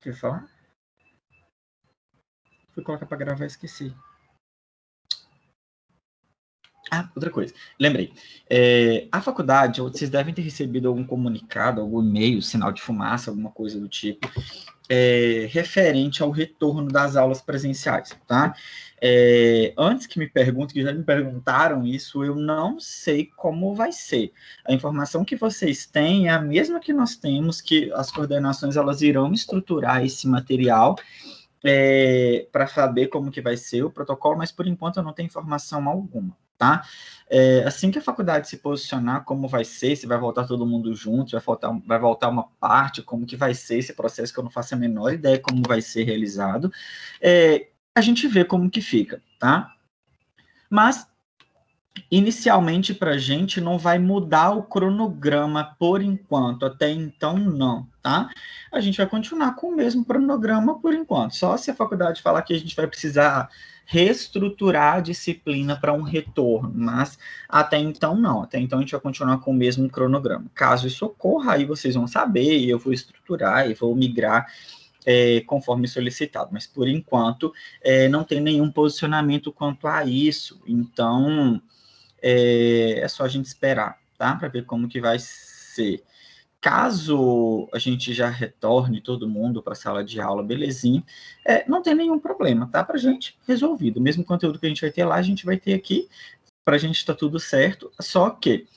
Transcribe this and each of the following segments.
Quer falar? Fui colocar para gravar e esqueci. Ah, outra coisa. Lembrei. A faculdade, vocês devem ter recebido algum comunicado, algum e-mail, sinal de fumaça, alguma coisa do tipo, referente ao retorno das aulas presenciais, tá? Antes que me perguntem, que já me perguntaram isso, eu não sei como vai ser. A informação que vocês têm é a mesma que nós temos, que as coordenações elas irão estruturar esse material para saber como que vai ser o protocolo, mas por enquanto eu não tenho informação alguma, tá? Assim que a faculdade se posicionar, como vai ser, se vai voltar todo mundo junto, vai voltar uma parte, como que vai ser esse processo, que eu não faço a menor ideia como vai ser realizado, a gente vê como que fica, tá? Mas inicialmente, para a gente, não vai mudar o cronograma por enquanto, até então não, tá? A gente vai continuar com o mesmo cronograma por enquanto, só se a faculdade falar que a gente vai precisar reestruturar a disciplina para um retorno, mas até então não, até então a gente vai continuar com o mesmo cronograma. Caso isso ocorra, aí vocês vão saber, e eu vou estruturar e vou migrar conforme solicitado, mas por enquanto não tem nenhum posicionamento quanto a isso, então é só a gente esperar, tá? Para ver como que vai ser. Caso a gente já retorne todo mundo para a sala de aula, belezinha, não tem nenhum problema, tá? Para a gente resolvido. O mesmo conteúdo que a gente vai ter lá, a gente vai ter aqui. Para a gente está tudo certo. Só que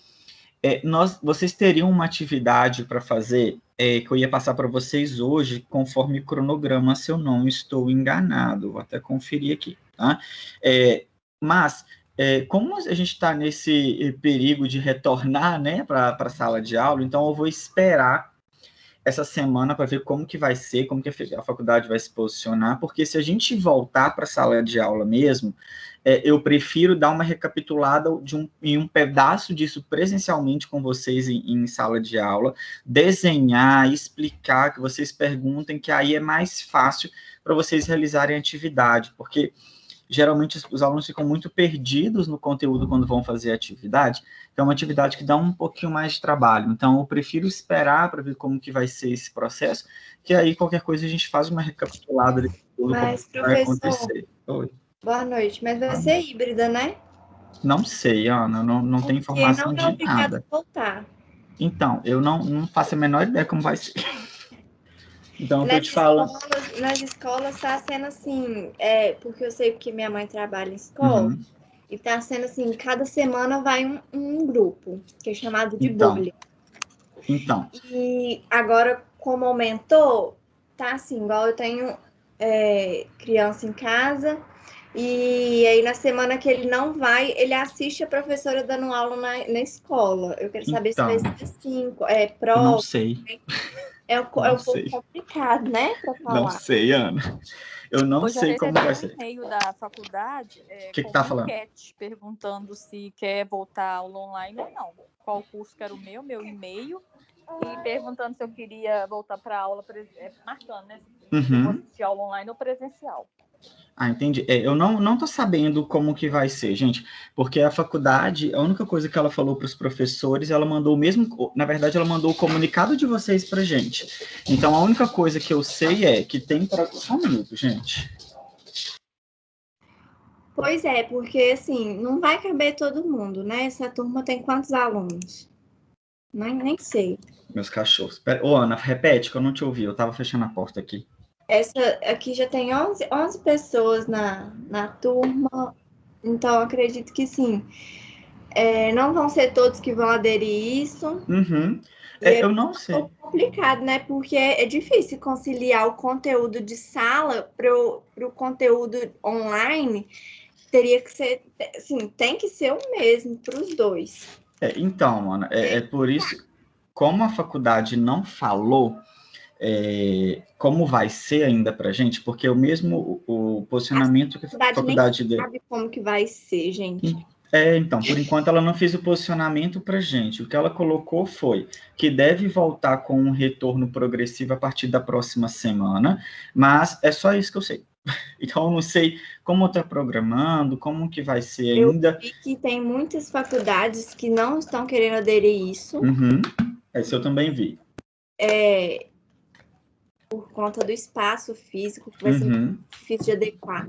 vocês teriam uma atividade para fazer que eu ia passar para vocês hoje, conforme cronograma, se eu não estou enganado. Vou até conferir aqui, tá? Mas como a gente está nesse perigo de retornar, né, para a sala de aula, então eu vou esperar essa semana para ver como que vai ser, como que a faculdade vai se posicionar, porque se a gente voltar para a sala de aula mesmo, eu prefiro dar uma recapitulada em um pedaço disso presencialmente com vocês em sala de aula, desenhar, explicar, que vocês perguntem, que aí é mais fácil para vocês realizarem a atividade, porque geralmente os alunos ficam muito perdidos no conteúdo quando vão fazer a atividade, então é uma atividade que dá um pouquinho mais de trabalho, então eu prefiro esperar para ver como que vai ser esse processo, que aí qualquer coisa a gente faz uma recapitulada de tudo, como vai acontecer. Oi. Boa noite, mas vai ser híbrida, né? Não sei, Ana, não tem informação não de nada. Voltar. Então, eu não faço a menor ideia como vai ser. Então, eu tô te falando. Nas escolas está sendo assim, porque eu sei que minha mãe trabalha em escola, e está sendo assim, cada semana vai um grupo, que é chamado de bolha. Então. E agora, como aumentou, tá assim, igual eu tenho criança em casa, e aí na semana que ele não vai, ele assiste a professora dando aula na escola. Eu quero saber se vai ser assim, prova. Eu não sei. É um pouco complicado, né, para falar. Não sei, Ana. Eu não sei como vai ser. No e-mail da faculdade, que tá falando? enquete perguntando se quer voltar aula online ou não. Qual curso que era o meu e-mail, e perguntando se eu queria voltar para aula, marcando, né? Se eu vou assistir aula online ou presencial. Ah, entendi. Eu não tô sabendo como que vai ser, gente, porque a faculdade, a única coisa que ela falou para os professores, ela mandou o mesmo, na verdade, ela mandou o comunicado de vocês pra gente. Então, a única coisa que eu sei é que tem para... Só um minuto, gente. Pois é, porque, assim, não vai caber todo mundo, né? Essa turma tem quantos alunos? Nem sei. Meus cachorros. Ô, Ana, repete, que eu não te ouvi, eu tava fechando a porta aqui. Essa aqui já tem 11 pessoas na turma, então acredito que sim. Não vão ser todos que vão aderir isso. Eu não sei. É um pouco complicado, né? Porque é difícil conciliar o conteúdo de sala para o conteúdo online. Teria que ser, assim, tem que ser o mesmo para os dois. Então, Ana, por isso, como a faculdade não falou como vai ser ainda para a gente, porque o posicionamento que a faculdade nem sabe como que vai ser, gente. Então, por enquanto ela não fez o posicionamento para a gente. O que ela colocou foi que deve voltar com um retorno progressivo a partir da próxima semana, mas é só isso que eu sei. Então, eu não sei como está programando, como que vai ser ainda. Eu vi que tem muitas faculdades que não estão querendo aderir isso. Esse eu também vi. por conta do espaço físico, que vai ser muito difícil de adequar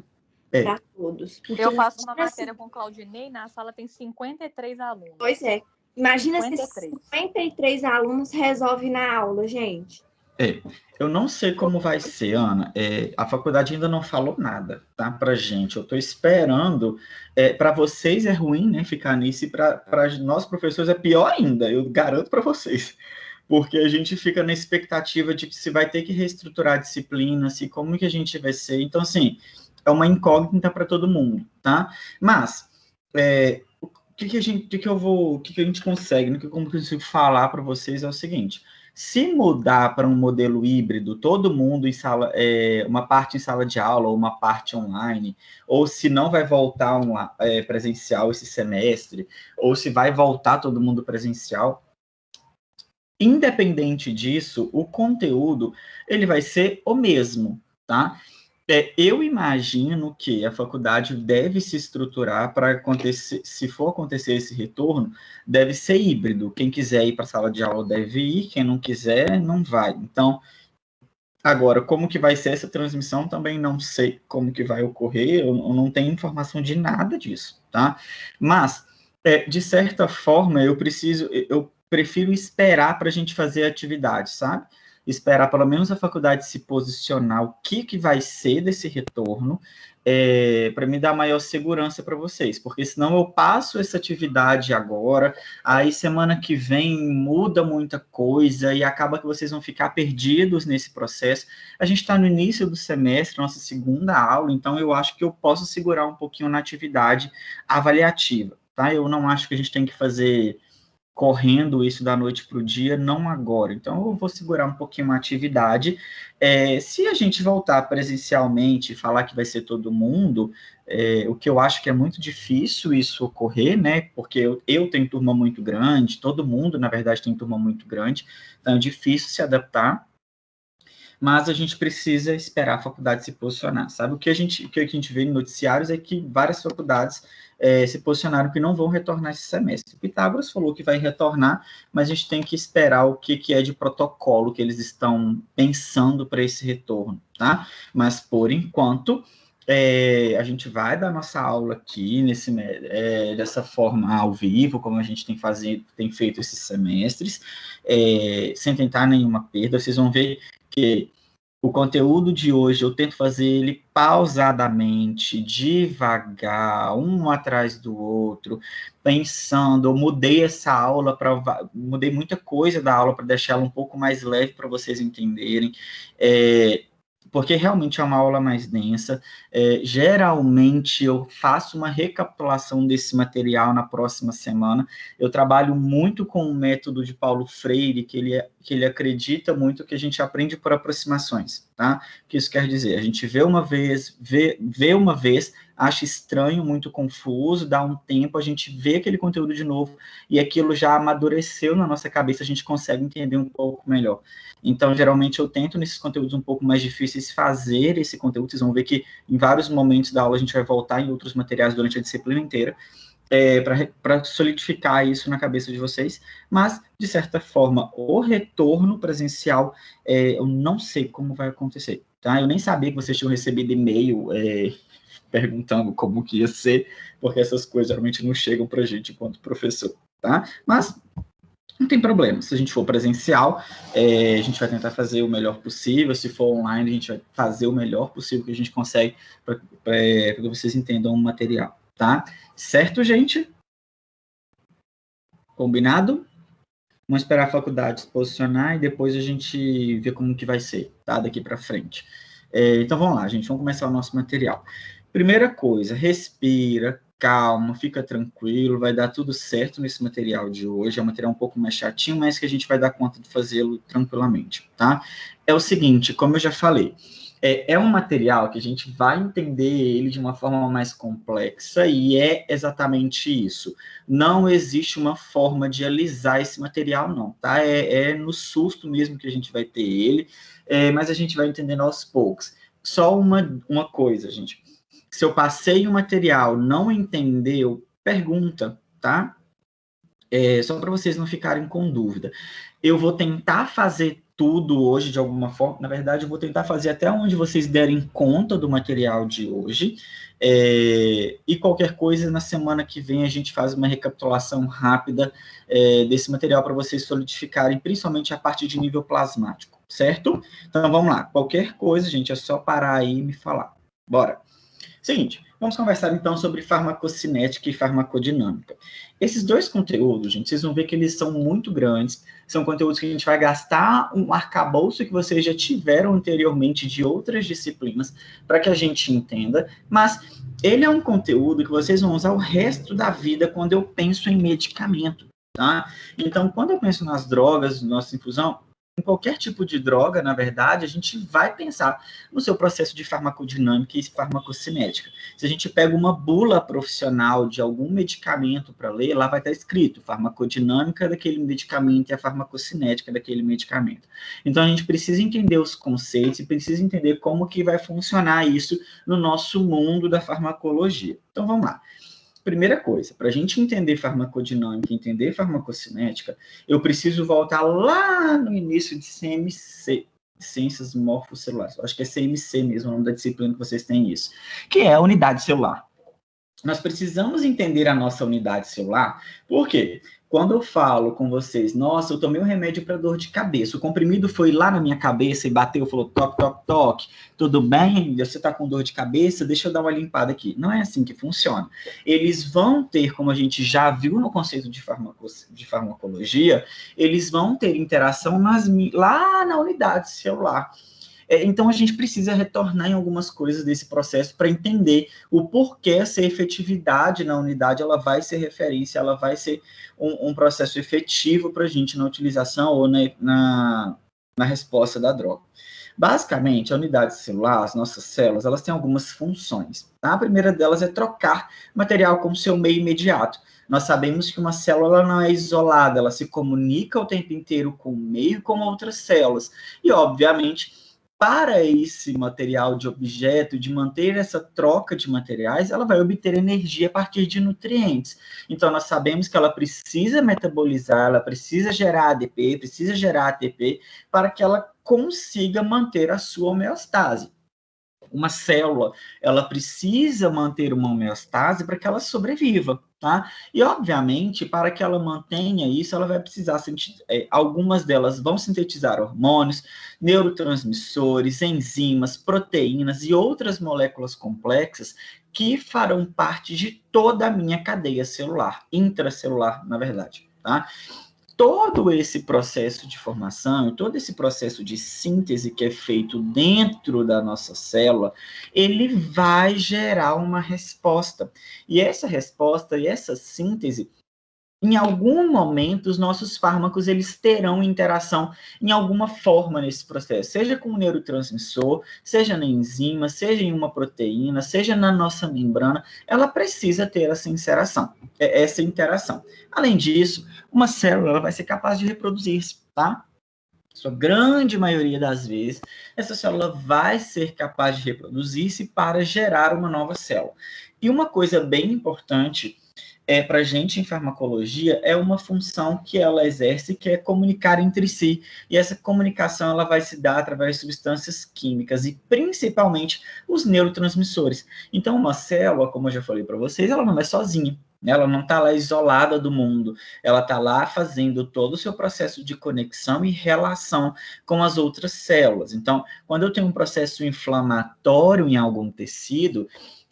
para todos. Eu faço uma matéria com o Claudinei, na sala tem 53 alunos. Pois é. Imagina 53. Se 53 alunos resolvem na aula, gente. Eu não sei como vai ser, Ana. A faculdade ainda não falou nada, tá, pra gente. Eu estou esperando. Para vocês é ruim, né, ficar nisso, e para nós professores é pior ainda, eu garanto para vocês. Porque a gente fica na expectativa de que se vai ter que reestruturar a disciplina, se como que a gente vai ser. Então, assim, é uma incógnita para todo mundo, tá? Mas, o que a gente consegue, né, como que eu consigo falar para vocês é o seguinte: se mudar para um modelo híbrido, todo mundo em sala, uma parte em sala de aula, ou uma parte online, ou se não vai voltar presencial esse semestre, ou se vai voltar todo mundo presencial, independente disso, o conteúdo ele vai ser o mesmo, tá? Eu imagino que a faculdade deve se estruturar para acontecer, se for acontecer esse retorno, deve ser híbrido. Quem quiser ir para a sala de aula deve ir, quem não quiser, não vai. Então, agora, como que vai ser essa transmissão, também não sei como que vai ocorrer, eu não tenho informação de nada disso, tá? Mas, de certa forma, eu prefiro esperar para a gente fazer a atividade, sabe? Esperar pelo menos a faculdade se posicionar, o que vai ser desse retorno, para me dar maior segurança para vocês, porque senão eu passo essa atividade agora, aí semana que vem muda muita coisa e acaba que vocês vão ficar perdidos nesse processo. A gente está no início do semestre, nossa segunda aula, então eu acho que eu posso segurar um pouquinho na atividade avaliativa, tá? Eu não acho que a gente tem que fazer correndo isso da noite para o dia, não agora. Então, eu vou segurar um pouquinho a atividade. Se a gente voltar presencialmente e falar que vai ser todo mundo, o que eu acho que é muito difícil isso ocorrer, né? Porque eu tenho turma muito grande, todo mundo, na verdade, tem turma muito grande, então é difícil se adaptar. Mas a gente precisa esperar a faculdade se posicionar, sabe? O que a gente vê em noticiários é que várias faculdades se posicionaram que não vão retornar esse semestre. Pitágoras falou que vai retornar, mas a gente tem que esperar o que é de protocolo que eles estão pensando para esse retorno, tá? Mas, por enquanto, a gente vai dar nossa aula aqui dessa forma ao vivo, como a gente tem feito esses semestres, sem tentar nenhuma perda. Vocês vão ver que o conteúdo de hoje eu tento fazer ele pausadamente, devagar, um atrás do outro, pensando. Eu mudei essa aula mudei muita coisa da aula para deixar ela um pouco mais leve para vocês entenderem. Porque realmente é uma aula mais densa. Geralmente eu faço uma recapitulação desse material na próxima semana. Eu trabalho muito com o método de Paulo Freire, que ele acredita muito que a gente aprende por aproximações, tá? O que isso quer dizer? A gente vê uma vez, acha estranho, muito confuso, dá um tempo, a gente vê aquele conteúdo de novo, e aquilo já amadureceu na nossa cabeça, a gente consegue entender um pouco melhor. Então, geralmente, eu tento, nesses conteúdos um pouco mais difíceis, fazer esse conteúdo. Vocês vão ver que, em vários momentos da aula, a gente vai voltar em outros materiais durante a disciplina inteira, para solidificar isso na cabeça de vocês. Mas, de certa forma, o retorno presencial, eu não sei como vai acontecer, tá? Eu nem sabia que vocês tinham recebido e-mail perguntando como que ia ser, porque essas coisas geralmente não chegam para a gente enquanto professor, tá? Mas não tem problema, se a gente for presencial, a gente vai tentar fazer o melhor possível, se for online, a gente vai fazer o melhor possível que a gente consegue para que vocês entendam o material, tá? Certo, gente? Combinado? Vamos esperar a faculdade se posicionar e depois a gente vê como que vai ser, tá? Daqui para frente. Então, vamos lá, gente, vamos começar o nosso material. Primeira coisa, respira, calma, fica tranquilo, vai dar tudo certo nesse material de hoje. É um material um pouco mais chatinho, mas que a gente vai dar conta de fazê-lo tranquilamente, tá? É o seguinte, como eu já falei, é um material que a gente vai entender ele de uma forma mais complexa, e é exatamente isso. Não existe uma forma de alisar esse material, não, tá? É no susto mesmo que a gente vai ter ele, mas a gente vai entendendo aos poucos. Só uma coisa, gente. Se eu passei o material, não entendeu, pergunta, tá? Só para vocês não ficarem com dúvida. Eu vou tentar fazer tudo hoje de alguma forma. Na verdade, eu vou tentar fazer até onde vocês derem conta do material de hoje. E qualquer coisa, na semana que vem, a gente faz uma recapitulação rápida desse material para vocês solidificarem, principalmente a parte de nível plasmático, certo? Então, vamos lá. Qualquer coisa, gente, é só parar aí e me falar. Bora. Seguinte, vamos conversar então sobre farmacocinética e farmacodinâmica. Esses dois conteúdos, gente, vocês vão ver que eles são muito grandes, são conteúdos que a gente vai gastar um arcabouço que vocês já tiveram anteriormente de outras disciplinas para que a gente entenda, mas ele é um conteúdo que vocês vão usar o resto da vida quando eu penso em medicamento, tá? Então, quando eu penso nas drogas, nossa infusão, em qualquer tipo de droga, na verdade, a gente vai pensar no seu processo de farmacodinâmica e farmacocinética. Se a gente pega uma bula profissional de algum medicamento para ler, lá vai estar escrito farmacodinâmica daquele medicamento e a farmacocinética daquele medicamento. Então, a gente precisa entender os conceitos e precisa entender como que vai funcionar isso no nosso mundo da farmacologia. Então, vamos lá. Primeira coisa, para a gente entender farmacodinâmica e entender farmacocinética, eu preciso voltar lá no início de CMC, Ciências Morfocelares. Acho que é CMC mesmo, o nome da disciplina que vocês têm isso, que é a unidade celular. Nós precisamos entender a nossa unidade celular, por quê? Quando eu falo com vocês, nossa, eu tomei um remédio para dor de cabeça, o comprimido foi lá na minha cabeça e bateu, falou toque, toque, toque, tudo bem? Você está com dor de cabeça? Deixa eu dar uma limpada aqui. Não é assim que funciona. Eles vão ter, como a gente já viu no conceito de farmacologia, eles vão ter interação lá na unidade celular. Então, a gente precisa retornar em algumas coisas desse processo para entender o porquê essa efetividade na unidade ela vai ser referência, ela vai ser um processo efetivo para a gente na utilização ou na resposta da droga. Basicamente, a unidade celular, as nossas células, elas têm algumas funções. Tá? A primeira delas é trocar material com seu meio imediato. Nós sabemos que uma célula não é isolada, ela se comunica o tempo inteiro com o meio e com outras células. E, obviamente, para esse material de objeto, de manter essa troca de materiais, ela vai obter energia a partir de nutrientes. Então, nós sabemos que ela precisa metabolizar, ela precisa gerar ADP, precisa gerar ATP, para que ela consiga manter a sua homeostase. Uma célula, ela precisa manter uma homeostase para que ela sobreviva, tá? E, obviamente, para que ela mantenha isso, ela vai precisar, algumas delas vão sintetizar hormônios, neurotransmissores, enzimas, proteínas e outras moléculas complexas que farão parte de toda a minha cadeia celular, intracelular, na verdade, tá? Todo esse processo de formação, todo esse processo de síntese que é feito dentro da nossa célula, ele vai gerar uma resposta. E essa resposta e essa síntese, em algum momento, os nossos fármacos eles terão interação em alguma forma nesse processo, seja com um neurotransmissor, seja na enzima, seja em uma proteína, seja na nossa membrana, ela precisa ter essa interação. Além disso, uma célula ela vai ser capaz de reproduzir-se, tá? Sua grande maioria das vezes, essa célula vai ser capaz de reproduzir-se para gerar uma nova célula. E uma coisa bem importante para a gente em farmacologia é uma função que ela exerce, que é comunicar entre si, e essa comunicação ela vai se dar através de substâncias químicas, e principalmente os neurotransmissores. Então, uma célula, como eu já falei para vocês, ela não é sozinha, ela não está lá isolada do mundo, ela está lá fazendo todo o seu processo de conexão e relação com as outras células. Então, quando eu tenho um processo inflamatório em algum tecido,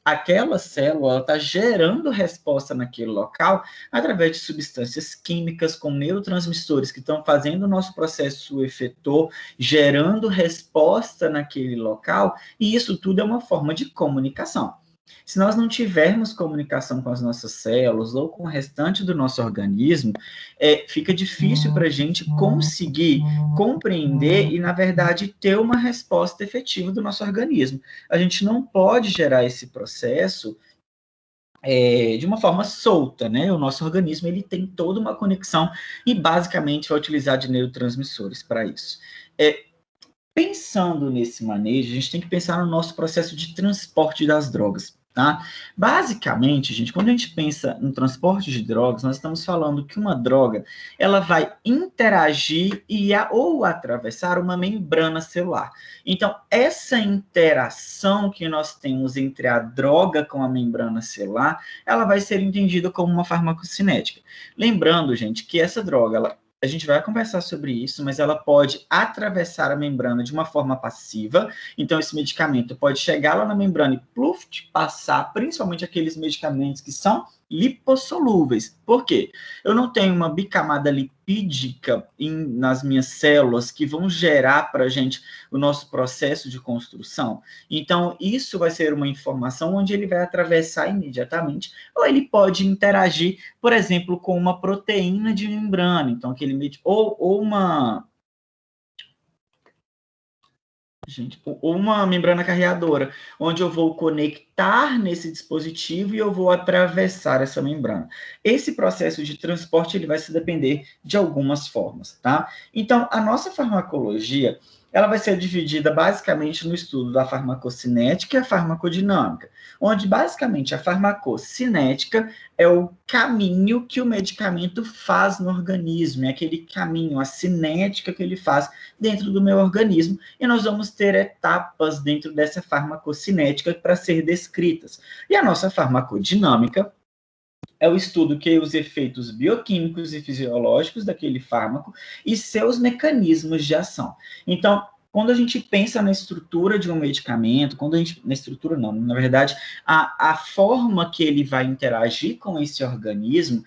aquela célula está gerando resposta naquele local através de substâncias químicas com neurotransmissores que estão fazendo o nosso processo efetor, gerando resposta naquele local, e isso tudo é uma forma de comunicação. Se nós não tivermos comunicação com as nossas células ou com o restante do nosso organismo, fica difícil para a gente conseguir compreender e, na verdade, ter uma resposta efetiva do nosso organismo. A gente não pode gerar esse processo de uma forma solta, né? O nosso organismo ele tem toda uma conexão e, basicamente, vai utilizar de neurotransmissores para isso. Pensando nesse manejo, a gente tem que pensar no nosso processo de transporte das drogas. Tá? Basicamente, gente, quando a gente pensa no transporte de drogas, nós estamos falando que uma droga, ela vai interagir ou atravessar uma membrana celular. Então, essa interação que nós temos entre a droga com a membrana celular, ela vai ser entendida como uma farmacocinética. Lembrando, gente, que essa droga, a gente vai conversar sobre isso, mas ela pode atravessar a membrana de uma forma passiva. Então, esse medicamento pode chegar lá na membrana e, pluf, passar, principalmente aqueles medicamentos que são lipossolúveis. Por quê? Eu não tenho uma bicamada lipídica nas minhas células que vão gerar para a gente o nosso processo de construção. Então, isso vai ser uma informação onde ele vai atravessar imediatamente, ou ele pode interagir, por exemplo, com uma proteína de membrana. Então, aquele ou uma membrana carreadora, onde eu vou conectar nesse dispositivo e eu vou atravessar essa membrana. Esse processo de transporte ele vai se depender de algumas formas, tá? Então, a nossa farmacologia, ela vai ser dividida basicamente no estudo da farmacocinética e a farmacodinâmica, onde basicamente a farmacocinética é o caminho que o medicamento faz no organismo, é aquele caminho, a cinética que ele faz dentro do meu organismo, e nós vamos ter etapas dentro dessa farmacocinética para ser descritas. E a nossa farmacodinâmica é o estudo que os efeitos bioquímicos e fisiológicos daquele fármaco e seus mecanismos de ação. Então, quando a gente pensa na estrutura de um medicamento, na estrutura não, na verdade, a forma que ele vai interagir com esse organismo,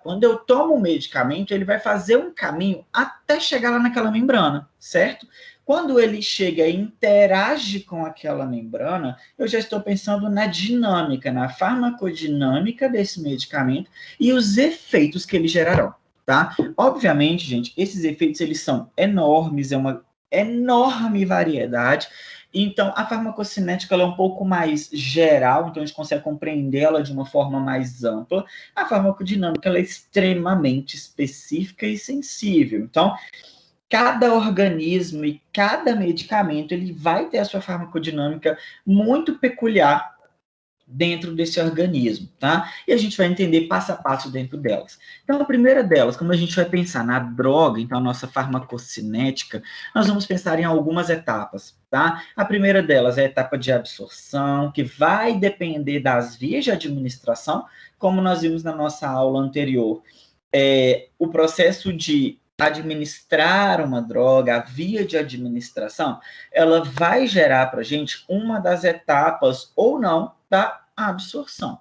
quando eu tomo um medicamento, ele vai fazer um caminho até chegar lá naquela membrana, certo? Quando ele chega e interage com aquela membrana, eu já estou pensando na dinâmica, na farmacodinâmica desse medicamento e os efeitos que eles gerarão, tá? Obviamente, gente, esses efeitos, eles são enormes, é uma enorme variedade. Então, a farmacocinética ela é um pouco mais geral, então a gente consegue compreendê-la de uma forma mais ampla. A farmacodinâmica ela é extremamente específica e sensível. Então, cada organismo e cada medicamento ele vai ter a sua farmacodinâmica muito peculiar dentro desse organismo, tá? E a gente vai entender passo a passo dentro delas. Então, a primeira delas, como a gente vai pensar na droga, então a nossa farmacocinética, nós vamos pensar em algumas etapas, tá? A primeira delas é a etapa de absorção, que vai depender das vias de administração, como nós vimos na nossa aula anterior. O processo de administrar uma droga, a via de administração, ela vai gerar para a gente uma das etapas ou não da absorção.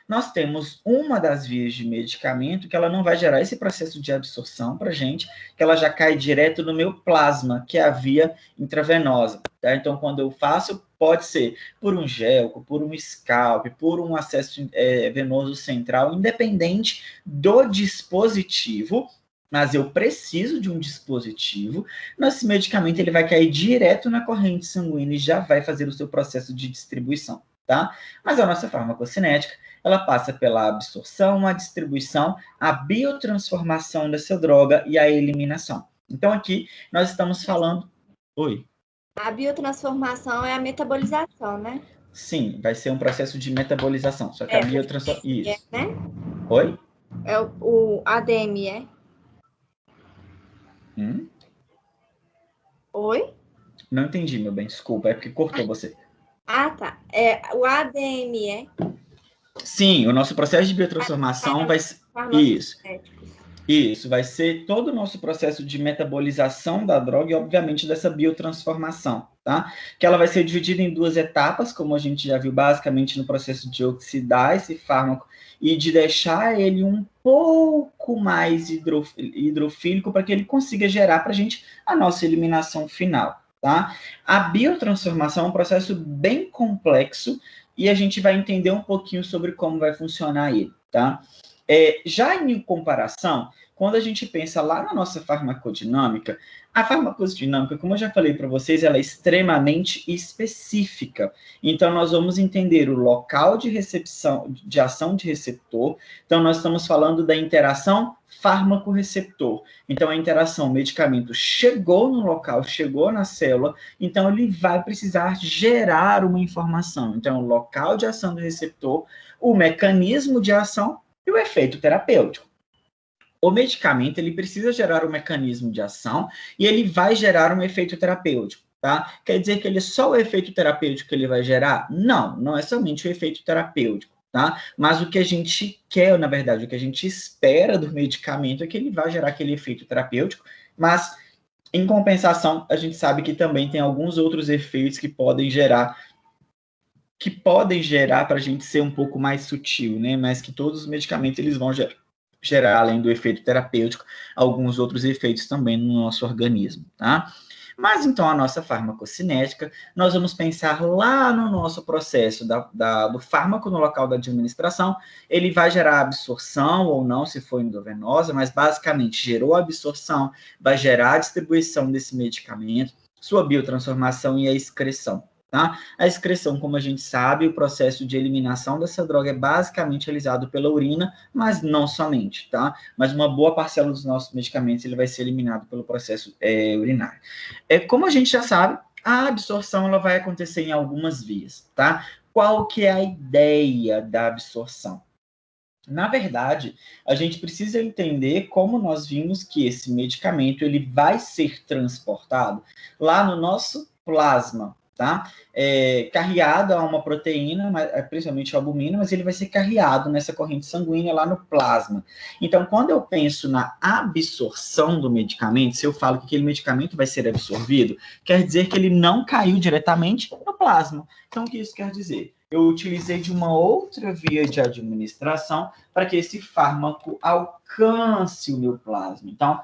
Nós temos uma das vias de medicamento que ela não vai gerar esse processo de absorção para a gente, que ela já cai direto no meu plasma, que é a via intravenosa. Tá? Então, quando eu faço, pode ser por um gel, por um scalp, por um acesso venoso central, independente do dispositivo, mas eu preciso de um dispositivo, esse medicamento ele vai cair direto na corrente sanguínea e já vai fazer o seu processo de distribuição, tá? Mas a nossa farmacocinética, ela passa pela absorção, a distribuição, a biotransformação dessa droga e a eliminação. Então, aqui, nós estamos falando... Oi? A biotransformação é a metabolização, né? Sim, vai ser um processo de metabolização, só que a biotransformação... Isso. Né? Oi? É o ADM, é? Oi? Não entendi, meu bem, desculpa, é porque cortou você. Ah, tá. O ADM, é? Sim, o nosso processo de biotransformação vai ser... Isso, vai ser todo o nosso processo de metabolização da droga e, obviamente, dessa biotransformação, tá? Que ela vai ser dividida em duas etapas, como a gente já viu basicamente no processo de oxidar esse fármaco e de deixar ele um pouco mais hidrofílico para que ele consiga gerar para a gente a nossa eliminação final, tá? A biotransformação é um processo bem complexo e a gente vai entender um pouquinho sobre como vai funcionar ele, tá? Já em comparação, quando a gente pensa lá na nossa farmacodinâmica, a farmacodinâmica, como eu já falei para vocês, ela é extremamente específica. Então, nós vamos entender o local de recepção, de ação de receptor. Então, nós estamos falando da interação fármaco-receptor. Então, a interação, o medicamento chegou no local, chegou na célula, então ele vai precisar gerar uma informação. Então, o local de ação do receptor, o mecanismo de ação e o efeito terapêutico. O medicamento, ele precisa gerar um mecanismo de ação e ele vai gerar um efeito terapêutico, tá? Quer dizer que ele só o efeito terapêutico que ele vai gerar? Não, não é somente o efeito terapêutico, tá? Mas o que a gente quer, na verdade, o que a gente espera do medicamento é que ele vai gerar aquele efeito terapêutico, mas, em compensação, a gente sabe que também tem alguns outros efeitos que podem gerar para a gente ser um pouco mais sutil, né? Mas que todos os medicamentos, eles vão gerar, além do efeito terapêutico, alguns outros efeitos também no nosso organismo, tá? Mas, então, a nossa farmacocinética, nós vamos pensar lá no nosso processo do fármaco no local da administração, ele vai gerar absorção ou não, se for endovenosa, mas, basicamente, gerou a absorção, vai gerar a distribuição desse medicamento, sua biotransformação e a excreção. Tá? A excreção, como a gente sabe, o processo de eliminação dessa droga é basicamente realizado pela urina, mas não somente, tá? Mas uma boa parcela dos nossos medicamentos ele vai ser eliminado pelo processo urinário. Como a gente já sabe, a absorção ela vai acontecer em algumas vias, tá? Qual que é a ideia da absorção? Na verdade, a gente precisa entender como nós vimos que esse medicamento ele vai ser transportado lá no nosso plasma, tá? Carreado a uma proteína, principalmente a albumina, mas ele vai ser carreado nessa corrente sanguínea lá no plasma. Então, quando eu penso na absorção do medicamento, se eu falo que aquele medicamento vai ser absorvido, quer dizer que ele não caiu diretamente no plasma. Então, o que isso quer dizer? Eu utilizei de uma outra via de administração para que esse fármaco alcance o meu plasma. Então,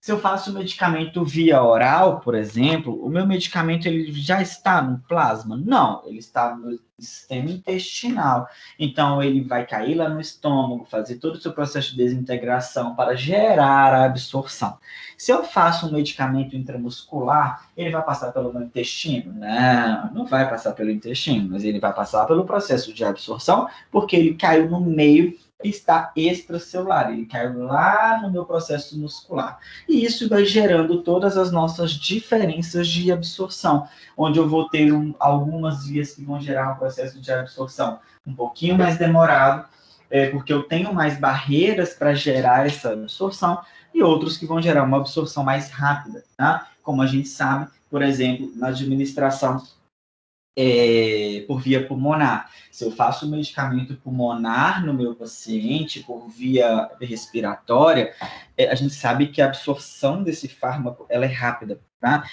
se eu faço o medicamento via oral, por exemplo, o meu medicamento ele já está no plasma? Não, ele está no sistema intestinal. Então, ele vai cair lá no estômago, fazer todo o seu processo de desintegração para gerar a absorção. Se eu faço um medicamento intramuscular, ele vai passar pelo meu intestino? Não, não vai passar pelo intestino, mas ele vai passar pelo processo de absorção, porque ele caiu no meio está extracelular, ele caiu lá no meu processo muscular. E isso vai gerando todas as nossas diferenças de absorção, onde eu vou ter algumas vias que vão gerar um processo de absorção um pouquinho mais demorado, porque eu tenho mais barreiras para gerar essa absorção, e outros que vão gerar uma absorção mais rápida, tá? Como a gente sabe, por exemplo, na administração por via pulmonar. Se eu faço um medicamento pulmonar no meu paciente por via respiratória, a gente sabe que a absorção desse fármaco ela é rápida, tá?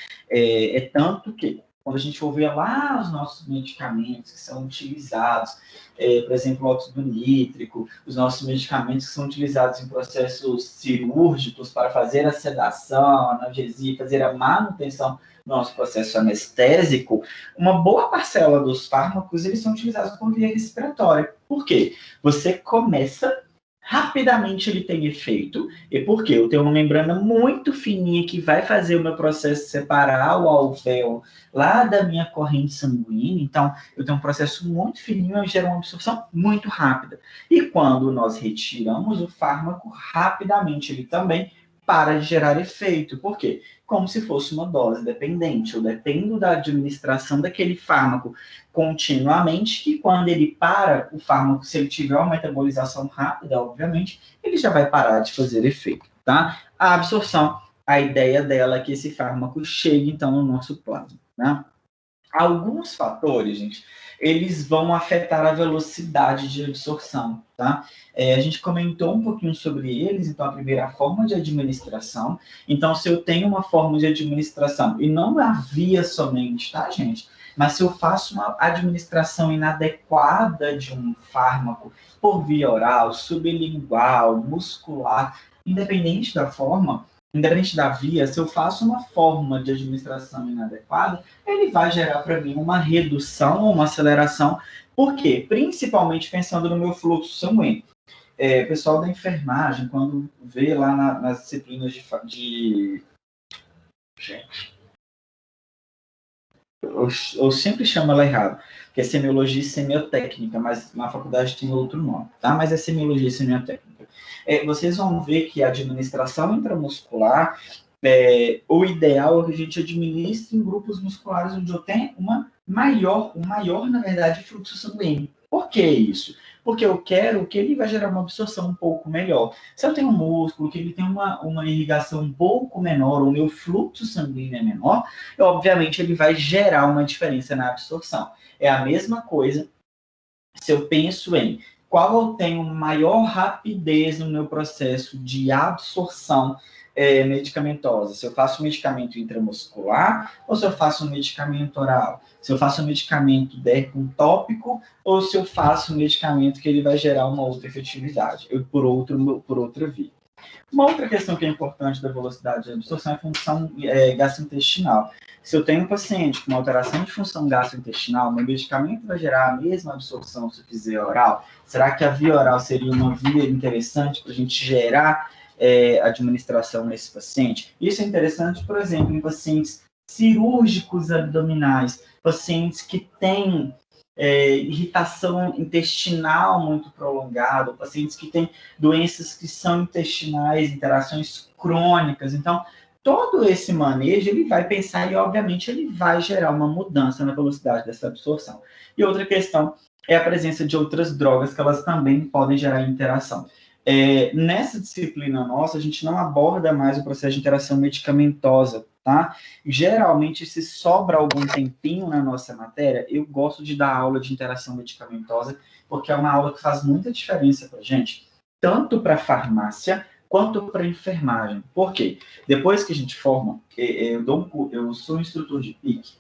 Tanto que, quando a gente for ver lá os nossos medicamentos que são utilizados, por exemplo, o óxido nítrico, os nossos medicamentos que são utilizados em processos cirúrgicos para fazer a sedação, a analgesia, fazer a manutenção nosso processo anestésico, uma boa parcela dos fármacos eles são utilizados por via respiratória. Por quê? Você começa, rapidamente ele tem efeito, e por quê? Eu tenho uma membrana muito fininha que vai fazer o meu processo separar o alvéolo lá da minha corrente sanguínea, então eu tenho um processo muito fininho e gera uma absorção muito rápida. E quando nós retiramos o fármaco, rapidamente ele também para de gerar efeito. Por quê? Como se fosse uma dose dependente. Eu dependo da administração daquele fármaco continuamente, e quando ele para, o fármaco, se ele tiver uma metabolização rápida, obviamente, ele já vai parar de fazer efeito, tá? A absorção, a ideia dela é que esse fármaco chegue, então, no nosso plasma, né? Alguns fatores, gente, eles vão afetar a velocidade de absorção, tá? A gente comentou um pouquinho sobre eles, então a primeira forma de administração. Então, se eu tenho uma forma de administração, e não a via somente, tá, gente? Mas se eu faço uma administração inadequada de um fármaco por via oral, sublingual, muscular, independente da forma, independente da via, se eu faço uma forma de administração inadequada, ele vai gerar para mim uma redução ou uma aceleração. Por quê? Principalmente pensando no meu fluxo sanguíneo. o pessoal da enfermagem, quando vê lá nas disciplinas de... Gente, eu sempre chamo ela errado, que é semiologia e semiotécnica, mas na faculdade tem outro nome, tá? Mas é semiologia e semiotécnica. Vocês vão ver que a administração intramuscular, o ideal é que a gente administre em grupos musculares onde eu tenho um maior, na verdade, fluxo sanguíneo. Por que isso? Porque eu quero que ele vai gerar uma absorção um pouco melhor. Se eu tenho um músculo que ele tem uma irrigação um pouco menor, o meu fluxo sanguíneo é menor, obviamente ele vai gerar uma diferença na absorção. É a mesma coisa se eu penso em qual eu tenho maior rapidez no meu processo de absorção medicamentosa. Se eu faço um medicamento intramuscular ou se eu faço um medicamento oral. Se eu faço um medicamento com tópico ou se eu faço um medicamento que ele vai gerar uma outra efetividade, por outra via. Uma outra questão que é importante da velocidade de absorção é a função gastrointestinal. Se eu tenho um paciente com uma alteração de função gastrointestinal, meu medicamento vai gerar a mesma absorção se eu fizer oral? Será que a via oral seria uma via interessante para a gente gerar administração nesse paciente? Isso é interessante, por exemplo, em pacientes cirúrgicos abdominais, pacientes que têm irritação intestinal muito prolongada, pacientes que têm doenças que são intestinais, interações crônicas. Então, todo esse manejo, ele vai pensar e, obviamente, ele vai gerar uma mudança na velocidade dessa absorção. E outra questão é a presença de outras drogas que elas também podem gerar interação. Nessa disciplina nossa, a gente não aborda mais o processo de interação medicamentosa, tá? Geralmente, se sobra algum tempinho na nossa matéria, eu gosto de dar aula de interação medicamentosa, porque é uma aula que faz muita diferença para a gente, tanto para a farmácia, quanto para a enfermagem. Por quê? Depois que a gente forma, eu sou instrutor de PIC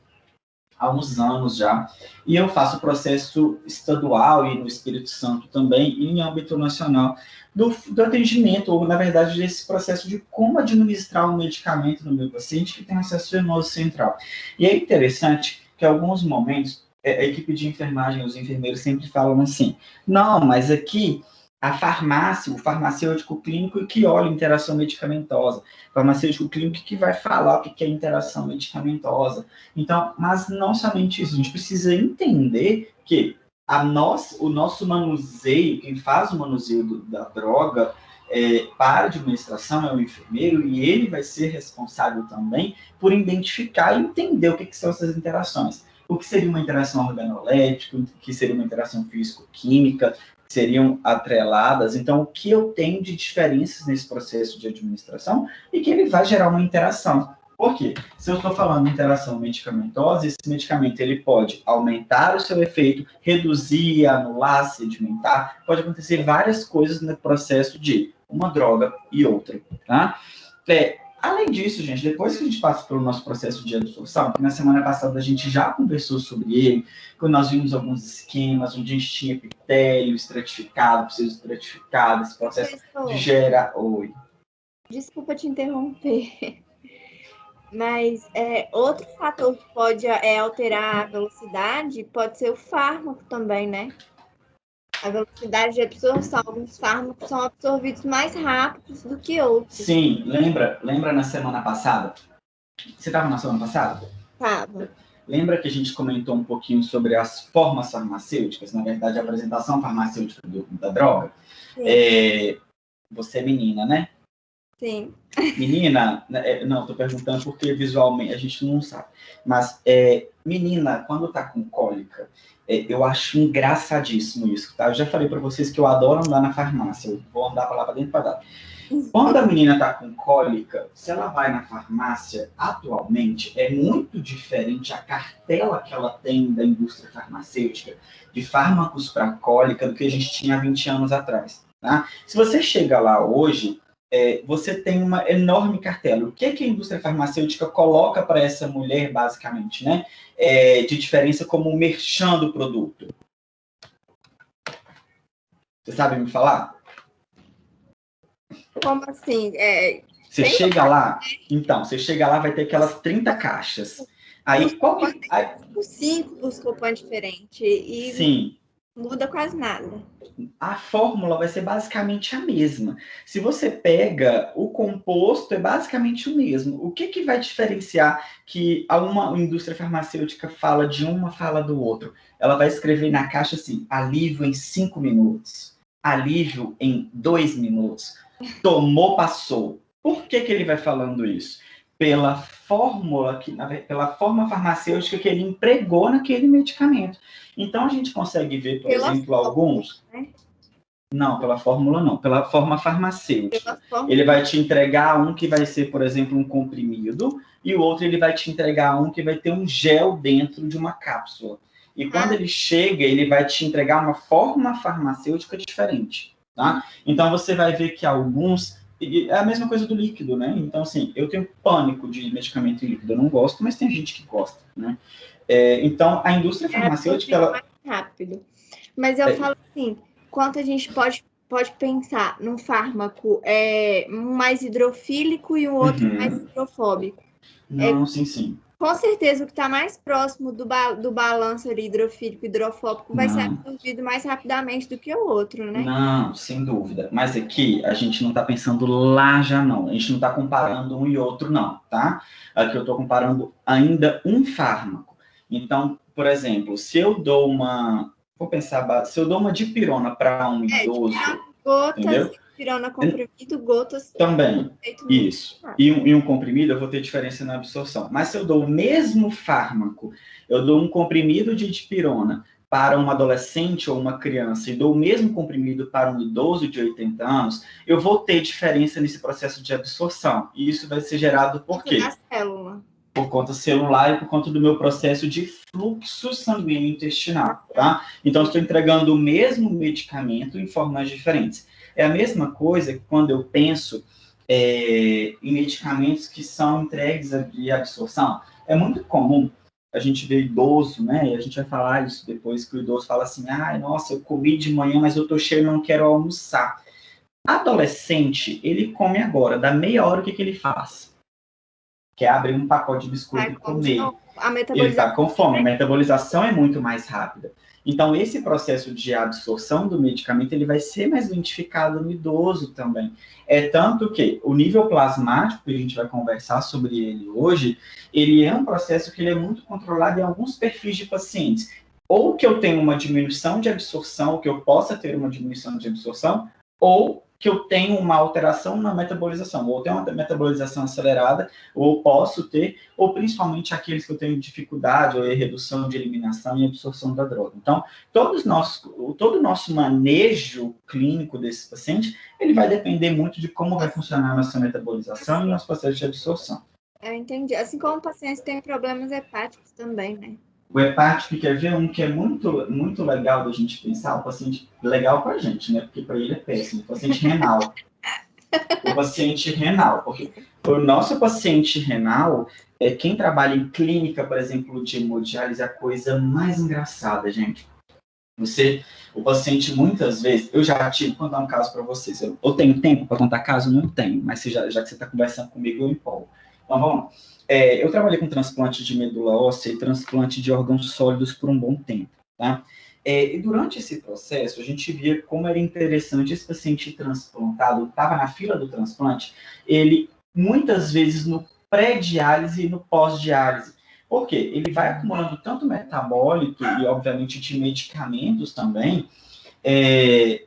há uns anos já, e eu faço o processo estadual e no Espírito Santo também, e em âmbito nacional, do atendimento, ou na verdade desse processo de como administrar um medicamento no meu paciente que tem acesso venoso central. E é interessante que em alguns momentos a equipe de enfermagem, os enfermeiros sempre falam assim, não, mas aqui a farmácia, o farmacêutico clínico que olha interação medicamentosa, o farmacêutico clínico que vai falar o que é interação medicamentosa. Então, mas não somente isso, a gente precisa entender que o nosso manuseio, quem faz o manuseio da droga para a administração é o enfermeiro, e ele vai ser responsável também por identificar e entender o que são essas interações. O que seria uma interação organolética, o que seria uma interação físico-química, seriam atreladas. Então, o que eu tenho de diferenças nesse processo de administração e que ele vai gerar uma interação. Por quê? Se eu estou falando de interação medicamentosa, esse medicamento ele pode aumentar o seu efeito, reduzir, anular, sedimentar, pode acontecer várias coisas no processo de uma droga e outra, tá? Além disso, gente, depois que a gente passa pelo nosso processo de absorção, que na semana passada a gente já conversou sobre ele, quando nós vimos alguns esquemas onde a gente tinha epitélio estratificado, pseudoestratificado, esse processo de gerar... Oi. Desculpa te interromper, mas outro fator que pode alterar a velocidade pode ser o fármaco também, né? A velocidade de absorção, alguns fármacos são absorvidos mais rápidos do que outros. Sim, lembra na semana passada? Você estava na semana passada? Estava. Lembra que a gente comentou um pouquinho sobre as formas farmacêuticas, na verdade, a apresentação farmacêutica da droga? Sim. Você é menina, né? Sim. Menina, não, estou perguntando porque visualmente a gente não sabe. Mas menina, quando tá com cólica, eu acho engraçadíssimo isso, tá? Eu já falei para vocês que eu adoro andar na farmácia, eu vou andar para lá para dentro para dar. Quando a menina tá com cólica, se ela vai na farmácia, atualmente, é muito diferente a cartela que ela tem da indústria farmacêutica de fármacos para cólica do que a gente tinha há 20 anos atrás, tá? Se você chega lá hoje, você tem uma enorme cartela. O que a indústria farmacêutica coloca para essa mulher, basicamente, né? De diferença como um merchan do produto. Você sabe me falar? Como assim? Você chega lá, então, vai ter aquelas 30 caixas. Aí, qual que... 5 buscopan diferente. E sim. Muda quase nada. A fórmula vai ser basicamente a mesma. Se você pega o composto, é basicamente o mesmo. O que vai diferenciar que uma indústria farmacêutica fala de uma, fala do outro? Ela vai escrever na caixa assim, alívio em 5 minutos, alívio em 2 minutos, tomou, passou. Por que ele vai falando isso? Pela fórmula, pela forma farmacêutica que ele empregou naquele medicamento. Então, a gente consegue ver, por exemplo, alguns... Né? Não, pela fórmula não, pela forma farmacêutica. Ele vai te entregar um que vai ser, por exemplo, um comprimido, e o outro ele vai te entregar um que vai ter um gel dentro de uma cápsula. E quando ele chega, ele vai te entregar uma forma farmacêutica diferente, tá? Então, você vai ver que alguns... É a mesma coisa do líquido, né? Então, assim, eu tenho pânico de medicamento líquido, eu não gosto, mas tem gente que gosta, né? Então, a indústria farmacêutica... ela... mais rápido. Mas eu falo assim, quanto a gente pode pensar num fármaco mais hidrofílico e um outro mais hidrofóbico. Não, sim. Com certeza, o que está mais próximo do balanço ali, hidrofílico e hidrofóbico vai ser absorvido mais rapidamente do que o outro, né? Não, sem dúvida. Mas aqui a gente não está pensando lá já não. A gente não está comparando um e outro não, tá? Aqui eu estou comparando ainda um fármaco. Então, por exemplo, se eu dou uma... Vou pensar... Se eu dou uma dipirona para um idoso... Gotas, entendeu? Dipirona comprimido, gotas... Também, isso. E um comprimido eu vou ter diferença na absorção. Mas se eu dou o mesmo fármaco, eu dou um comprimido de dipirona para um adolescente ou uma criança e dou o mesmo comprimido para um idoso de 80 anos, eu vou ter diferença nesse processo de absorção. E isso vai ser gerado por quê? Da célula. Por conta celular e por conta do meu processo de fluxo sanguíneo intestinal, tá? Então, eu estou entregando o mesmo medicamento em formas diferentes. É a mesma coisa que quando eu penso em medicamentos que são entregues de absorção. É muito comum a gente ver idoso, né? E a gente vai falar isso depois, que o idoso fala assim, nossa, eu comi de manhã, mas eu tô cheio, não quero almoçar. Adolescente, ele come agora, dá meia hora, o que ele faz? Que é abrir um pacote de biscoito e comer. Ele está com fome, a metabolização é muito mais rápida. Então, esse processo de absorção do medicamento, ele vai ser mais identificado no idoso também. É tanto que o nível plasmático, que a gente vai conversar sobre ele hoje, ele é um processo que ele é muito controlado em alguns perfis de pacientes. Ou que eu tenho uma diminuição de absorção, ou que eu possa ter uma diminuição de absorção, ou que eu tenho uma alteração na metabolização, ou tenho uma metabolização acelerada, ou posso ter, ou principalmente aqueles que eu tenho dificuldade, ou redução de eliminação e absorção da droga. Então, todo o nosso manejo clínico desse paciente, ele vai depender muito de como vai funcionar a nossa metabolização e o nosso processo de absorção. Eu entendi. Assim como pacientes têm problemas hepáticos também, né? O hepático, quer ver um que é muito, muito legal da gente pensar, o paciente legal para a gente, né? Porque para ele é péssimo, o paciente renal. O paciente renal, porque o nosso paciente renal, quem trabalha em clínica, por exemplo, de hemodiálise, é a coisa mais engraçada, gente. O paciente, muitas vezes, eu já tive, vou contar um caso para vocês. Eu tenho tempo para contar caso? Não tenho, mas já que você está conversando comigo, eu empolgo. Então, vamos lá. Eu trabalhei com transplante de medula óssea e transplante de órgãos sólidos por um bom tempo, tá? E durante esse processo, a gente via como era interessante esse paciente transplantado, estava na fila do transplante, ele, muitas vezes, no pré-diálise e no pós-diálise. Por quê? Ele vai acumulando tanto metabólito e, obviamente, de medicamentos também,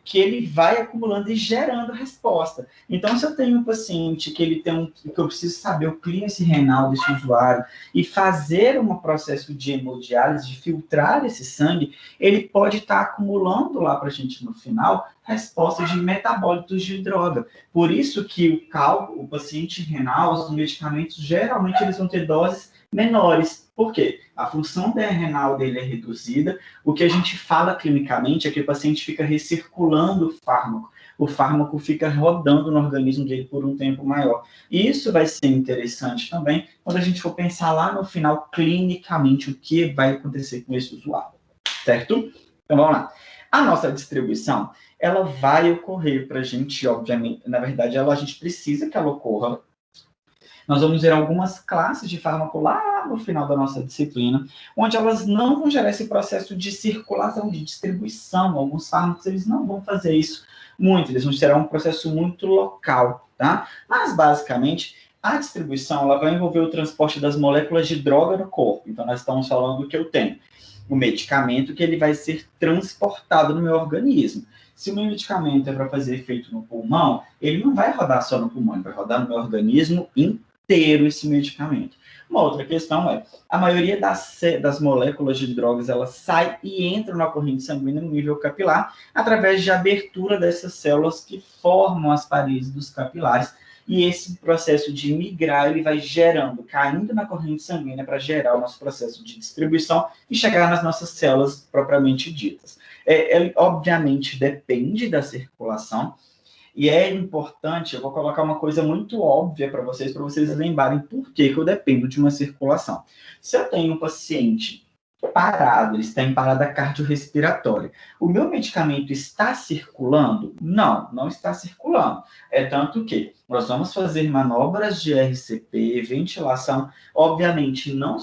que ele vai acumulando e gerando resposta. Então, se eu tenho um paciente que ele tem que eu preciso saber o clearance renal desse usuário e fazer um processo de hemodiálise, de filtrar esse sangue, ele pode estar acumulando lá para a gente no final respostas de metabólitos de droga. Por isso que o paciente renal, os medicamentos, geralmente eles vão ter doses menores. Por quê? A função renal dele é reduzida. O que a gente fala clinicamente é que o paciente fica recirculando o fármaco. O fármaco fica rodando no organismo dele por um tempo maior. E isso vai ser interessante também quando a gente for pensar lá no final, clinicamente, o que vai acontecer com esse usuário. Certo? Então, vamos lá. A nossa distribuição, ela vai ocorrer para a gente, obviamente, na verdade, a gente precisa que ela ocorra Nós vamos ver algumas classes de fármaco lá no final da nossa disciplina, onde elas não vão gerar esse processo de circulação, de distribuição. Alguns fármacos, eles não vão fazer isso muito, eles vão gerar um processo muito local, tá? Mas, basicamente, a distribuição, ela vai envolver o transporte das moléculas de droga no corpo. Então, nós estamos falando que eu tenho o medicamento que ele vai ser transportado no meu organismo. Se o meu medicamento é para fazer efeito no pulmão, ele não vai rodar só no pulmão, ele vai rodar no meu organismo inteiro esse medicamento. Uma outra questão é, a maioria das moléculas de drogas, elas saem e entram na corrente sanguínea no nível capilar, através de abertura dessas células que formam as paredes dos capilares, e esse processo de migrar, ele vai gerando, caindo na corrente sanguínea para gerar o nosso processo de distribuição e chegar nas nossas células propriamente ditas. Ele, obviamente, depende da circulação, e é importante, eu vou colocar uma coisa muito óbvia para vocês lembrarem por que eu dependo de uma circulação. Se eu tenho um paciente parado, ele está em parada cardiorrespiratória, o meu medicamento está circulando? Não, não está circulando. É tanto que nós vamos fazer manobras de RCP, ventilação, obviamente não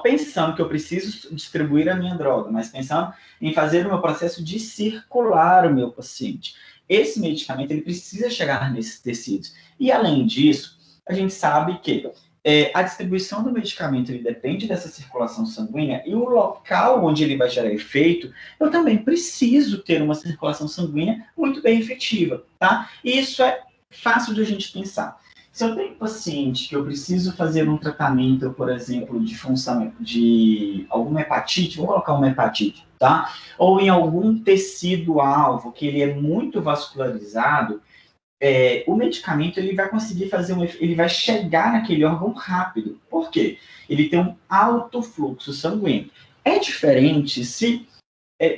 pensando que eu preciso distribuir a minha droga, mas pensando em fazer o meu processo de circular o meu paciente. Esse medicamento, ele precisa chegar nesses tecidos. E, além disso, a gente sabe que a distribuição do medicamento, ele depende dessa circulação sanguínea, e o local onde ele vai gerar efeito, eu também preciso ter uma circulação sanguínea muito bem efetiva, tá? E isso é fácil de a gente pensar. Se eu tenho um paciente que eu preciso fazer um tratamento, por exemplo, de função de alguma hepatite, vou colocar uma hepatite, tá? Ou em algum tecido-alvo que ele é muito vascularizado, o medicamento, ele vai conseguir ele vai chegar naquele órgão rápido. Por quê? Ele tem um alto fluxo sanguíneo. É diferente se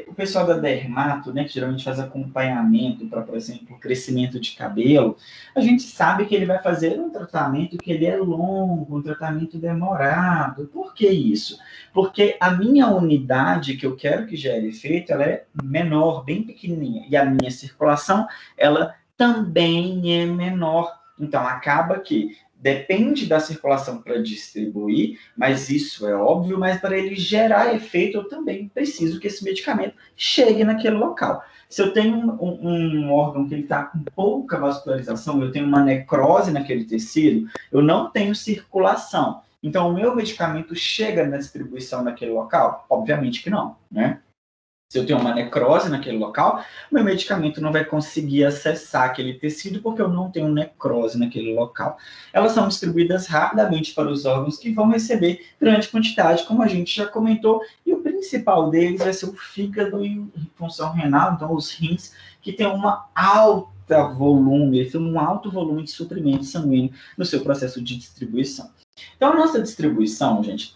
o pessoal da dermato, né, que geralmente faz acompanhamento para, por exemplo, crescimento de cabelo, a gente sabe que ele vai fazer um tratamento que ele é longo, um tratamento demorado. Por que isso? Porque a minha unidade que eu quero que gere efeito, ela é menor, bem pequenininha, e a minha circulação, ela também é menor. Então, acaba que depende da circulação para distribuir, mas isso é óbvio, mas para ele gerar efeito, eu também preciso que esse medicamento chegue naquele local. Se eu tenho um órgão que está com pouca vascularização, eu tenho uma necrose naquele tecido, eu não tenho circulação. Então, o meu medicamento chega na distribuição naquele local? Obviamente que não, né? Se eu tenho uma necrose naquele local, meu medicamento não vai conseguir acessar aquele tecido porque eu não tenho necrose naquele local. Elas são distribuídas rapidamente para os órgãos que vão receber grande quantidade, como a gente já comentou, e o principal deles vai ser o fígado e a função renal, então os rins, que tem um alto volume de suprimento sanguíneo no seu processo de distribuição. Então, a nossa distribuição, gente,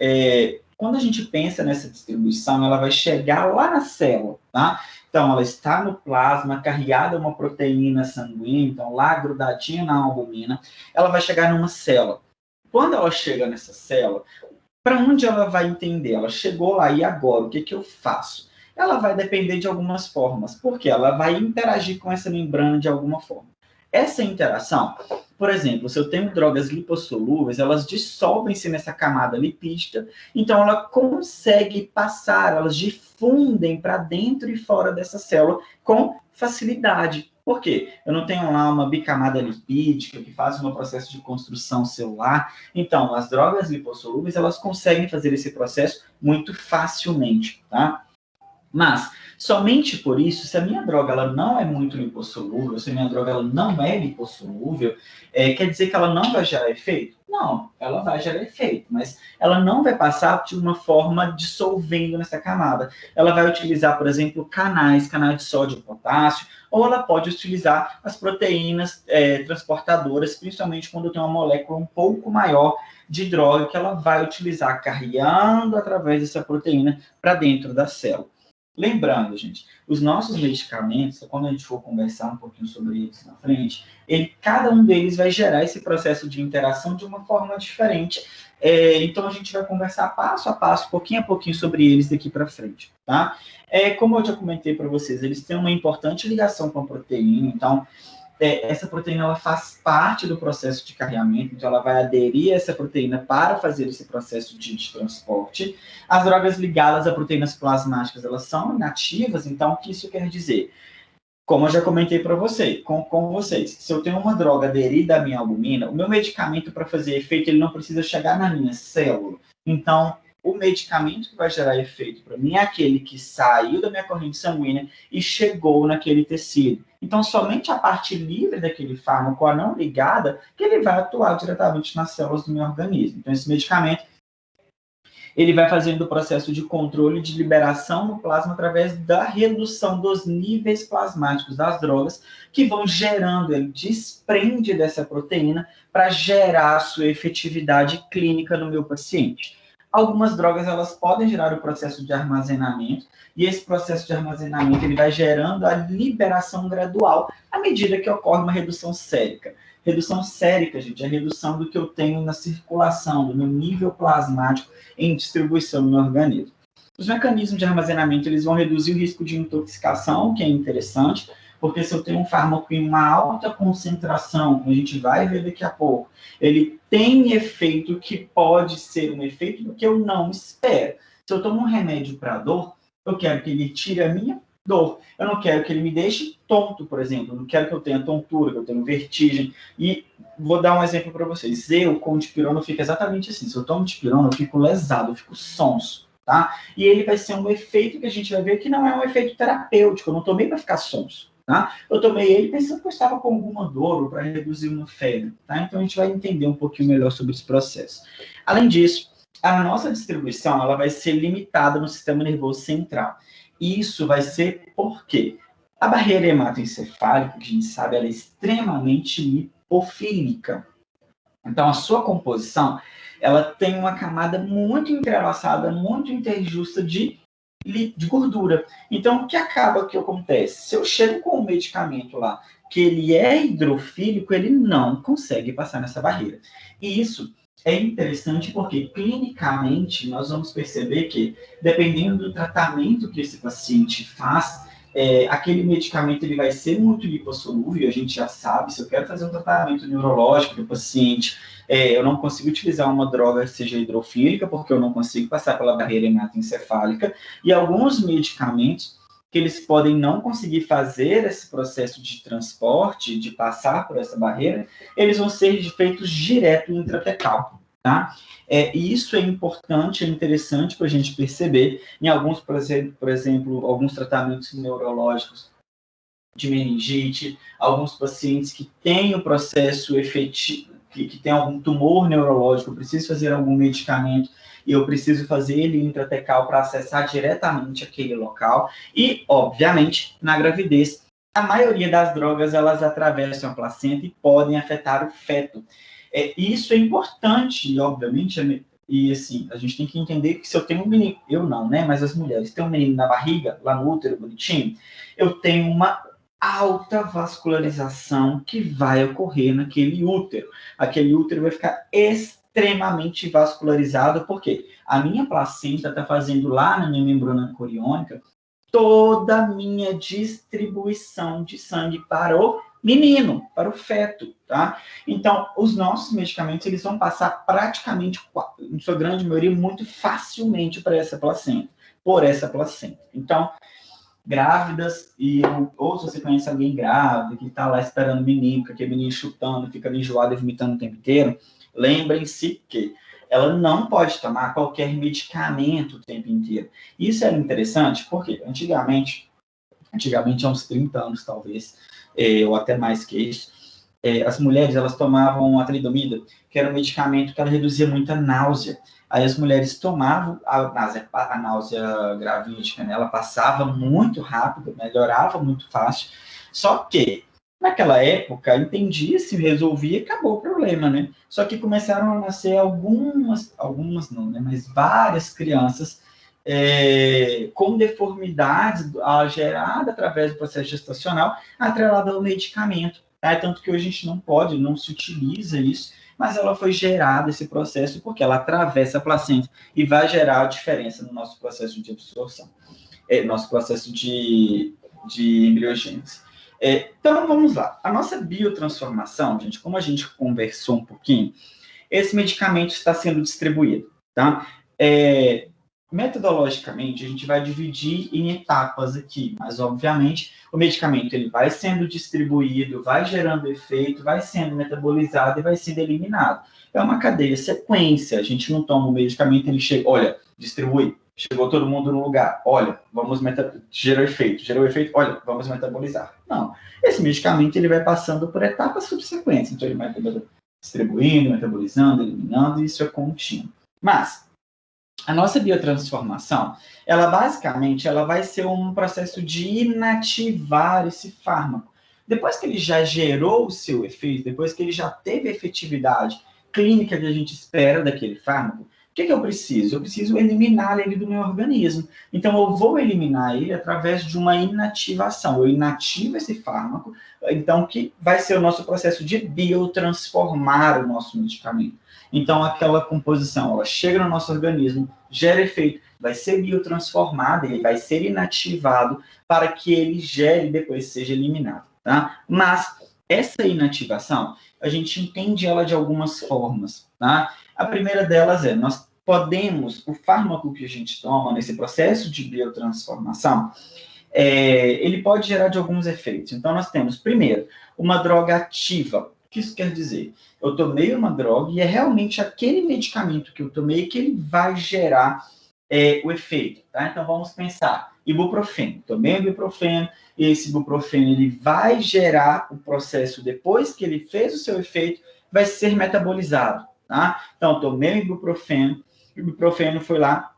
quando a gente pensa nessa distribuição, ela vai chegar lá na célula, tá? Então, ela está no plasma, carregada uma proteína sanguínea, então lá grudadinha na albumina, ela vai chegar numa célula. Quando ela chega nessa célula, para onde ela vai entender? Ela chegou lá, e agora? O que eu faço? Ela vai depender de algumas formas, porque ela vai interagir com essa membrana de alguma forma. Essa interação, por exemplo, se eu tenho drogas lipossolúveis, elas dissolvem-se nessa camada lipídica, então ela consegue passar, elas difundem para dentro e fora dessa célula com facilidade. Por quê? Eu não tenho lá uma bicamada lipídica que faz um processo de construção celular. Então, as drogas lipossolúveis, elas conseguem fazer esse processo muito facilmente, tá? Mas, somente por isso, se a minha droga ela não é muito lipossolúvel, se a minha droga ela não é lipossolúvel, quer dizer que ela não vai gerar efeito? Não, ela vai gerar efeito, mas ela não vai passar de uma forma dissolvendo nessa camada. Ela vai utilizar, por exemplo, canais de sódio e potássio, ou ela pode utilizar as proteínas transportadoras, principalmente quando tem uma molécula um pouco maior de droga, que ela vai utilizar carreando através dessa proteína para dentro da célula. Lembrando, gente, os nossos medicamentos, quando a gente for conversar um pouquinho sobre eles na frente, cada um deles vai gerar esse processo de interação de uma forma diferente. Então, a gente vai conversar passo a passo, pouquinho a pouquinho sobre eles daqui para frente, tá? Como eu já comentei para vocês, eles têm uma importante ligação com a proteína, então, essa proteína ela faz parte do processo de carreamento, então ela vai aderir a essa proteína para fazer esse processo de transporte. As drogas ligadas a proteínas plasmáticas, elas são inativas, então o que isso quer dizer? Como eu já comentei para com vocês, se eu tenho uma droga aderida à minha albumina, o meu medicamento para fazer efeito, ele não precisa chegar na minha célula. Então, o medicamento que vai gerar efeito para mim é aquele que saiu da minha corrente sanguínea e chegou naquele tecido. Então, somente a parte livre daquele fármaco, a não ligada, que ele vai atuar diretamente nas células do meu organismo. Então, esse medicamento ele vai fazendo o processo de controle de liberação no plasma através da redução dos níveis plasmáticos das drogas, que vão gerando, ele desprende dessa proteína para gerar a sua efetividade clínica no meu paciente. Algumas drogas, elas podem gerar o processo de armazenamento, e esse processo de armazenamento ele vai gerando a liberação gradual à medida que ocorre uma redução sérica. Redução sérica, gente, é a redução do que eu tenho na circulação, do meu nível plasmático em distribuição no meu organismo. Os mecanismos de armazenamento, eles vão reduzir o risco de intoxicação, que é interessante, porque se eu tenho um fármaco em uma alta concentração, como a gente vai ver daqui a pouco, ele tem efeito que pode ser um efeito do que eu não espero. Se eu tomo um remédio para dor, eu quero que ele tire a minha dor. Eu não quero que ele me deixe tonto, por exemplo. Eu não quero que eu tenha tontura, que eu tenha vertigem. E vou dar um exemplo para vocês. Eu, com dipirona, eu fico exatamente assim. Se eu tomo dipirona, eu fico lesado, eu fico sonso, tá? E ele vai ser um efeito que a gente vai ver que não é um efeito terapêutico. Eu não tomei para ficar sonso, tá? Eu tomei ele pensando que eu estava com alguma dor ou para reduzir uma febre, tá? Então a gente vai entender um pouquinho melhor sobre esse processo. Além disso, a nossa distribuição ela vai ser limitada no sistema nervoso central. Isso vai ser porque a barreira hematoencefálica, que a gente sabe, ela é extremamente lipofílica. Então, a sua composição, ela tem uma camada muito entrelaçada, muito interjusta de gordura. Então, o que acontece? Se eu chego com um medicamento lá, que ele é hidrofílico, ele não consegue passar nessa barreira. E isso é interessante porque, clinicamente, nós vamos perceber que, dependendo do tratamento que esse paciente faz, aquele medicamento ele vai ser muito lipossolúvel, a gente já sabe. Se eu quero fazer um tratamento neurológico do paciente, eu não consigo utilizar uma droga que seja hidrofílica, porque eu não consigo passar pela barreira hematoencefálica, e alguns medicamentos que eles podem não conseguir fazer esse processo de transporte, de passar por essa barreira, eles vão ser feitos direto intratecal, tá? E isso é importante, é interessante para a gente perceber em alguns, por exemplo, alguns tratamentos neurológicos de meningite, alguns pacientes que têm o processo efetivo, que tem algum tumor neurológico, eu preciso fazer algum medicamento e eu preciso fazer ele intratecal para acessar diretamente aquele local. E, obviamente, na gravidez, a maioria das drogas, elas atravessam a placenta e podem afetar o feto. Isso é importante, e, obviamente, e assim, a gente tem que entender que se eu tenho um menino, eu não, né, mas as mulheres têm um menino na barriga, lá no útero, bonitinho, eu tenho uma alta vascularização que vai ocorrer naquele útero. Aquele útero vai ficar extremamente vascularizado, porque a minha placenta está fazendo lá na minha membrana coriônica toda a minha distribuição de sangue para o menino, para o feto, tá? Então, os nossos medicamentos, eles vão passar praticamente, em sua grande maioria, muito facilmente para essa placenta, por essa placenta. Então, grávidas, ou se você conhece alguém grávida, que está lá esperando o menino, com aquele menino chutando, fica enjoado e vomitando o tempo inteiro, lembrem-se que ela não pode tomar qualquer medicamento o tempo inteiro. Isso era interessante porque antigamente há uns 30 anos talvez, ou até mais que isso, as mulheres elas tomavam a talidomida, que era um medicamento que ela reduzia muita náusea. Aí as mulheres tomavam a náusea gravídica, né? Ela passava muito rápido, melhorava muito fácil. Só que, naquela época, entendia-se, resolvia e acabou o problema, né? Só que começaram a nascer algumas não, né? Mas várias crianças com deformidades geradas através do processo gestacional, atrelada ao medicamento. Tanto que hoje a gente não se utiliza isso, mas ela foi gerada, esse processo, porque ela atravessa a placenta e vai gerar a diferença no nosso processo de absorção, nosso processo de embriogênese. Então, vamos lá. A nossa biotransformação, gente, como a gente conversou um pouquinho, esse medicamento está sendo distribuído, tá? Metodologicamente, a gente vai dividir em etapas aqui, mas, obviamente, o medicamento ele vai sendo distribuído, vai gerando efeito, vai sendo metabolizado e vai sendo eliminado. É uma cadeia sequência, a gente não toma o medicamento, ele chega, olha, distribui, chegou todo mundo no lugar, olha, gerou efeito, olha, vamos metabolizar. Não, esse medicamento ele vai passando por etapas subsequentes, então ele vai distribuindo, metabolizando, eliminando, e isso é contínuo. Mas a nossa biotransformação, ela basicamente vai ser um processo de inativar esse fármaco. Depois que ele já gerou o seu efeito, depois que ele já teve a efetividade clínica que a gente espera daquele fármaco, o que eu preciso? Eu preciso eliminar ele do meu organismo. Então, eu vou eliminar ele através de uma inativação. Eu inativo esse fármaco, então, que vai ser o nosso processo de biotransformar o nosso medicamento. Então, aquela composição, ela chega no nosso organismo, gera efeito, vai ser biotransformada, ele vai ser inativado para que ele gere e depois seja eliminado, tá? Mas essa inativação, a gente entende ela de algumas formas, tá? A primeira delas nós podemos, o fármaco que a gente toma nesse processo de biotransformação, ele pode gerar de alguns efeitos. Então, nós temos, primeiro, uma droga ativa. O que isso quer dizer? Eu tomei uma droga e é realmente aquele medicamento que eu tomei que ele vai gerar o efeito, tá? Então, vamos pensar, ibuprofeno. Tomei ibuprofeno, esse ibuprofeno ele vai gerar o processo, depois que ele fez o seu efeito, vai ser metabolizado, tá? Então, tomei o ibuprofeno foi lá,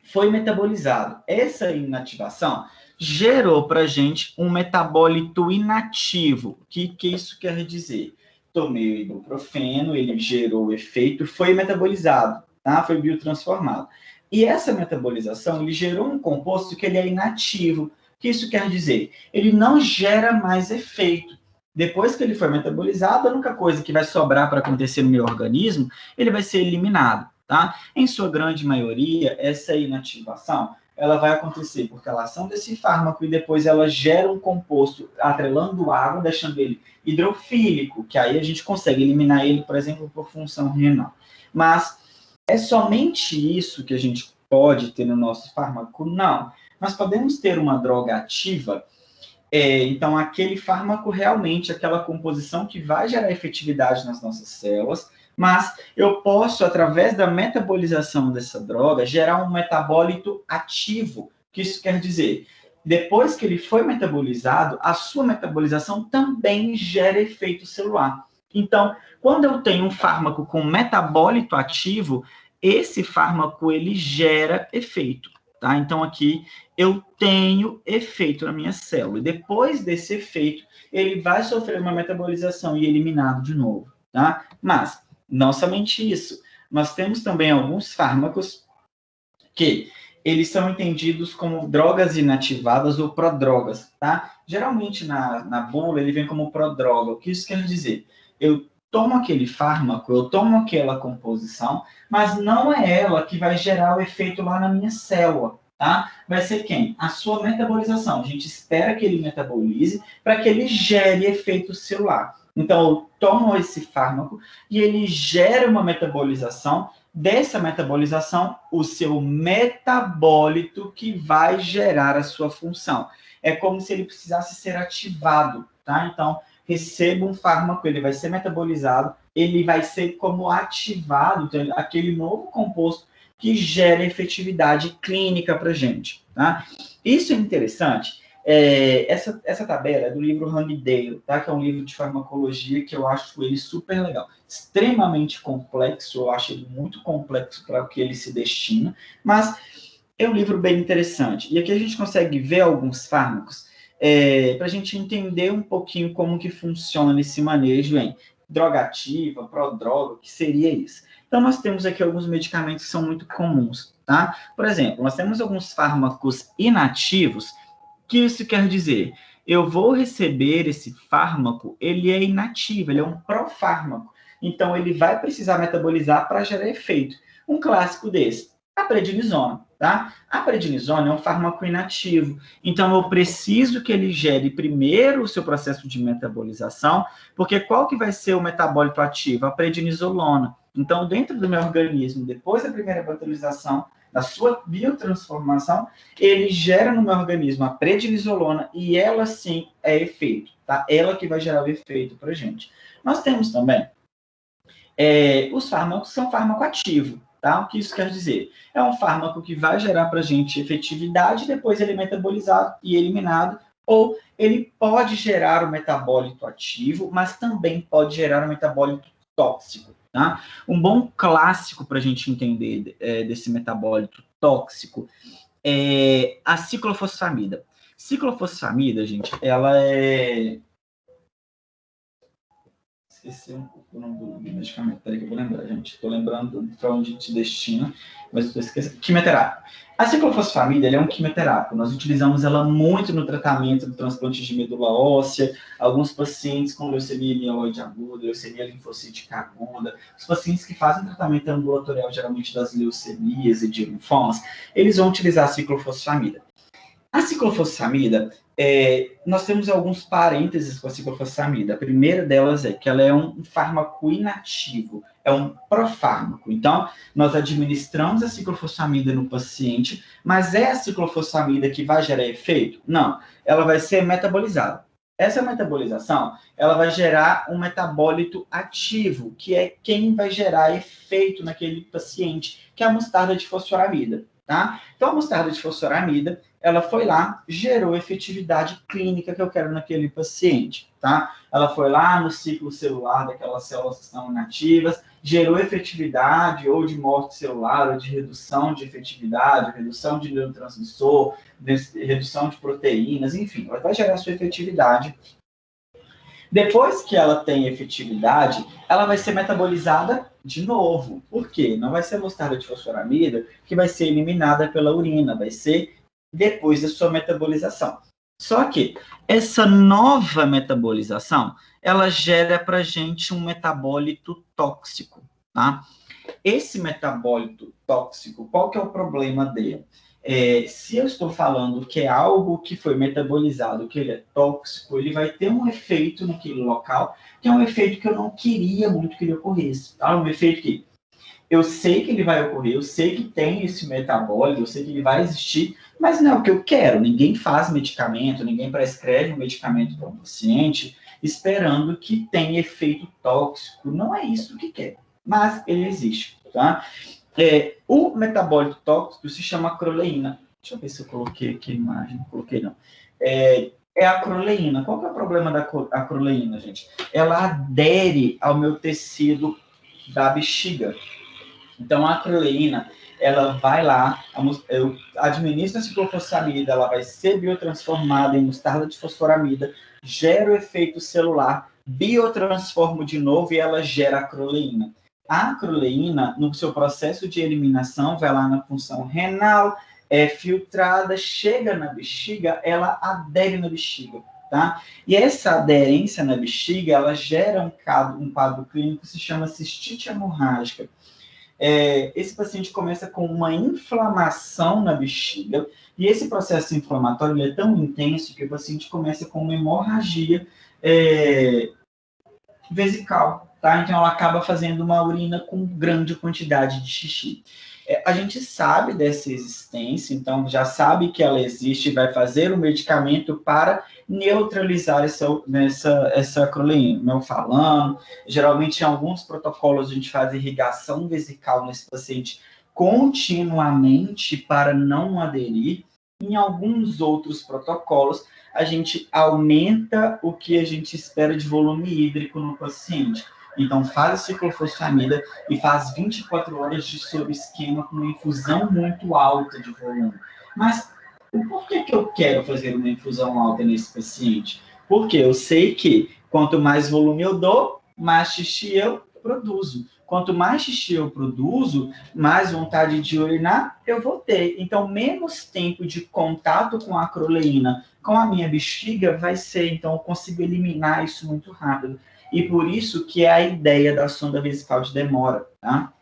foi metabolizado. Essa inativação gerou para a gente um metabólito inativo. O que isso quer dizer? Tomei o ibuprofeno, ele gerou o efeito, foi metabolizado, tá? Foi biotransformado. E essa metabolização, ele gerou um composto que ele é inativo. O que isso quer dizer? Ele não gera mais efeito. Depois que ele foi metabolizado, a única coisa que vai sobrar para acontecer no meu organismo, ele vai ser eliminado, tá? Em sua grande maioria, essa inativação, ela vai acontecer por relação desse fármaco e depois ela gera um composto atrelando água, deixando ele hidrofílico, que aí a gente consegue eliminar ele, por exemplo, por função renal. Mas é somente isso que a gente pode ter no nosso fármaco? Não. Nós podemos ter uma droga ativa, então aquele fármaco realmente, aquela composição que vai gerar efetividade nas nossas células, mas eu posso, através da metabolização dessa droga, gerar um metabólito ativo. O que isso quer dizer? Depois que ele foi metabolizado, a sua metabolização também gera efeito celular. Então, quando eu tenho um fármaco com metabólito ativo, esse fármaco ele gera efeito, tá? Então, aqui eu tenho efeito na minha célula. E depois desse efeito, ele vai sofrer uma metabolização e eliminado de novo, tá? Mas não somente isso, nós temos também alguns fármacos que eles são entendidos como drogas inativadas ou prodrogas, tá? Geralmente na bula ele vem como prodroga. O que isso quer dizer? Eu tomo aquele fármaco, eu tomo aquela composição, mas não é ela que vai gerar o efeito lá na minha célula, tá? Vai ser quem? A sua metabolização. A gente espera que ele metabolize para que ele gere efeito celular. Então, eu tomo esse fármaco e ele gera uma metabolização. Dessa metabolização, o seu metabólito que vai gerar a sua função. É como se ele precisasse ser ativado, tá? Então, recebo um fármaco, ele vai ser metabolizado, ele vai ser como ativado, então, aquele novo composto que gera efetividade clínica para a gente, tá? Isso é interessante. Essa tabela é do livro Hangdale, tá? Que é um livro de farmacologia que eu acho ele super legal. Extremamente complexo, eu acho ele muito complexo para o que ele se destina, mas é um livro bem interessante. E aqui a gente consegue ver alguns fármacos para a gente entender um pouquinho como que funciona esse manejo em droga ativa, prodroga, o que seria isso. Então, nós temos aqui alguns medicamentos que são muito comuns, tá? Por exemplo, nós temos alguns fármacos inativos. O que isso quer dizer? Eu vou receber esse fármaco, ele é inativo, ele é um profármaco. Então, ele vai precisar metabolizar para gerar efeito. Um clássico desse, A prednisona, tá? A prednisona é um fármaco inativo, então eu preciso que ele gere primeiro o seu processo de metabolização, porque qual que vai ser o metabólito ativo? A prednisolona. Então, dentro do meu organismo, depois da primeira metabolização, da sua biotransformação, ele gera no meu organismo a prednisolona e ela sim é efeito, tá? Ela que vai gerar o efeito pra gente. Nós temos também os fármacos são fármaco ativo, tá? O que isso quer dizer? É um fármaco que vai gerar para a gente efetividade, depois ele é metabolizado e eliminado, ou ele pode gerar o metabólito ativo, mas também pode gerar o metabólito tóxico, tá? Um bom clássico para a gente entender desse metabólito tóxico é a ciclofosfamida. Ciclofosfamida, gente, ela é... Esqueci um pouco o nome do medicamento, peraí que eu vou lembrar, gente. Estou lembrando para onde te destina, mas estou esquecendo. Quimioterápico. A ciclofosfamida é um quimioterápico. Nós utilizamos ela muito no tratamento do transplante de medula óssea, alguns pacientes com leucemia mieloide aguda, leucemia linfocítica aguda, os pacientes que fazem tratamento ambulatorial, geralmente das leucemias e de linfomas, eles vão utilizar a ciclofosfamida. A ciclofosfamida, nós temos alguns parênteses com a ciclofosfamida. A primeira delas é que ela é um fármaco inativo, é um profármaco. Então, nós administramos a ciclofosfamida no paciente, mas é a ciclofosfamida que vai gerar efeito? Não, ela vai ser metabolizada. Essa metabolização, ela vai gerar um metabólito ativo, que é quem vai gerar efeito naquele paciente, que é a mostarda de fosforamida, tá? Então, a mostarda de fosforamida, ela foi lá, gerou efetividade clínica que eu quero naquele paciente, tá? Ela foi lá no ciclo celular daquelas células que estão inativas, gerou efetividade ou de morte celular, ou de redução de efetividade, redução de neurotransmissor, redução de proteínas, enfim, ela vai gerar sua efetividade. Depois que ela tem efetividade, ela vai ser metabolizada de novo. Por quê? Não vai ser a mostarda de fosforamida que vai ser eliminada pela urina, vai ser depois da sua metabolização. Só que essa nova metabolização, ela gera para a gente um metabólito tóxico, tá? Esse metabólito tóxico, qual que é o problema dele? Se eu estou falando que é algo que foi metabolizado, que ele é tóxico, ele vai ter um efeito naquele local, que é um efeito que eu não queria muito que ele ocorresse, tá? Um efeito que eu sei que ele vai ocorrer, eu sei que tem esse metabólito, eu sei que ele vai existir, mas não é o que eu quero. Ninguém faz medicamento, ninguém prescreve um medicamento para um paciente esperando que tenha efeito tóxico. Não é isso que quer, mas ele existe, tá? O metabólito tóxico se chama acroleína. Deixa eu ver se eu coloquei aqui a imagem. Não coloquei, não. É a acroleína. Qual que é o problema da acroleína, gente? Ela adere ao meu tecido da bexiga. Então, a acroleína, ela vai lá, eu administro a ciclofosfamida, ela vai ser biotransformada em mostarda de fosforamida, gera o efeito celular, biotransformo de novo e ela gera acroleína. A acroleína, no seu processo de eliminação, vai lá na função renal, é filtrada, chega na bexiga, ela adere na bexiga, tá? E essa aderência na bexiga, ela gera um quadro clínico que se chama cistite hemorrágica. Esse paciente começa com uma inflamação na bexiga, e esse processo inflamatório é tão intenso que o paciente começa com uma hemorragia vesical, tá? Então ela acaba fazendo uma urina com grande quantidade de xixi. A gente sabe dessa existência, então já sabe que ela existe e vai fazer o medicamento para neutralizar essa acroleína. Não falando, geralmente em alguns protocolos a gente faz irrigação vesical nesse paciente continuamente para não aderir. Em alguns outros protocolos, a gente aumenta o que a gente espera de volume hídrico no paciente. Então, faz a ciclofosfamida e faz 24 horas de sob esquema com uma infusão muito alta de volume. Mas por que eu quero fazer uma infusão alta nesse paciente? Porque eu sei que quanto mais volume eu dou, mais xixi eu produzo. Quanto mais xixi eu produzo, mais vontade de urinar eu vou ter. Então, menos tempo de contato com a acroleína com a minha bexiga vai ser. Então, eu consigo eliminar isso muito rápido. E por isso que é a ideia da sonda vesical de demora, tá?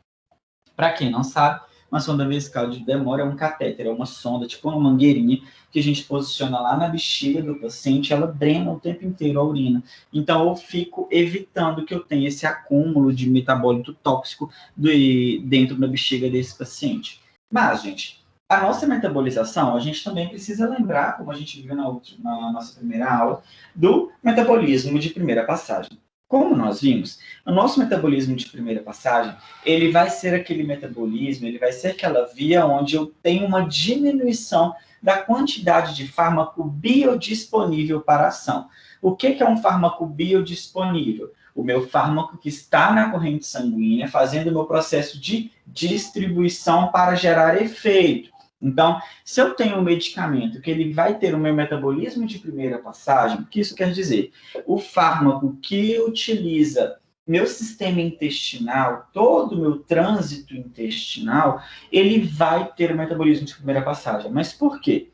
Para quem não sabe, Uma sonda vesical de demora é um catéter, é uma sonda, tipo uma mangueirinha, que a gente posiciona lá na bexiga do paciente, ela drena o tempo inteiro a urina. Então, eu fico evitando que eu tenha esse acúmulo de metabólito tóxico dentro da bexiga desse paciente. Mas, gente, a nossa metabolização, a gente também precisa lembrar, como a gente viu na nossa primeira aula, do metabolismo de primeira passagem. Como nós vimos, o nosso metabolismo de primeira passagem, ele vai ser aquele metabolismo, ele vai ser aquela via onde eu tenho uma diminuição da quantidade de fármaco biodisponível para a ação. O que é um fármaco biodisponível? O meu fármaco que está na corrente sanguínea, fazendo o meu processo de distribuição para gerar efeito. Então, se eu tenho um medicamento que ele vai ter o meu metabolismo de primeira passagem, o que isso quer dizer? O fármaco que utiliza meu sistema intestinal, todo o meu trânsito intestinal, ele vai ter o metabolismo de primeira passagem. Mas por quê?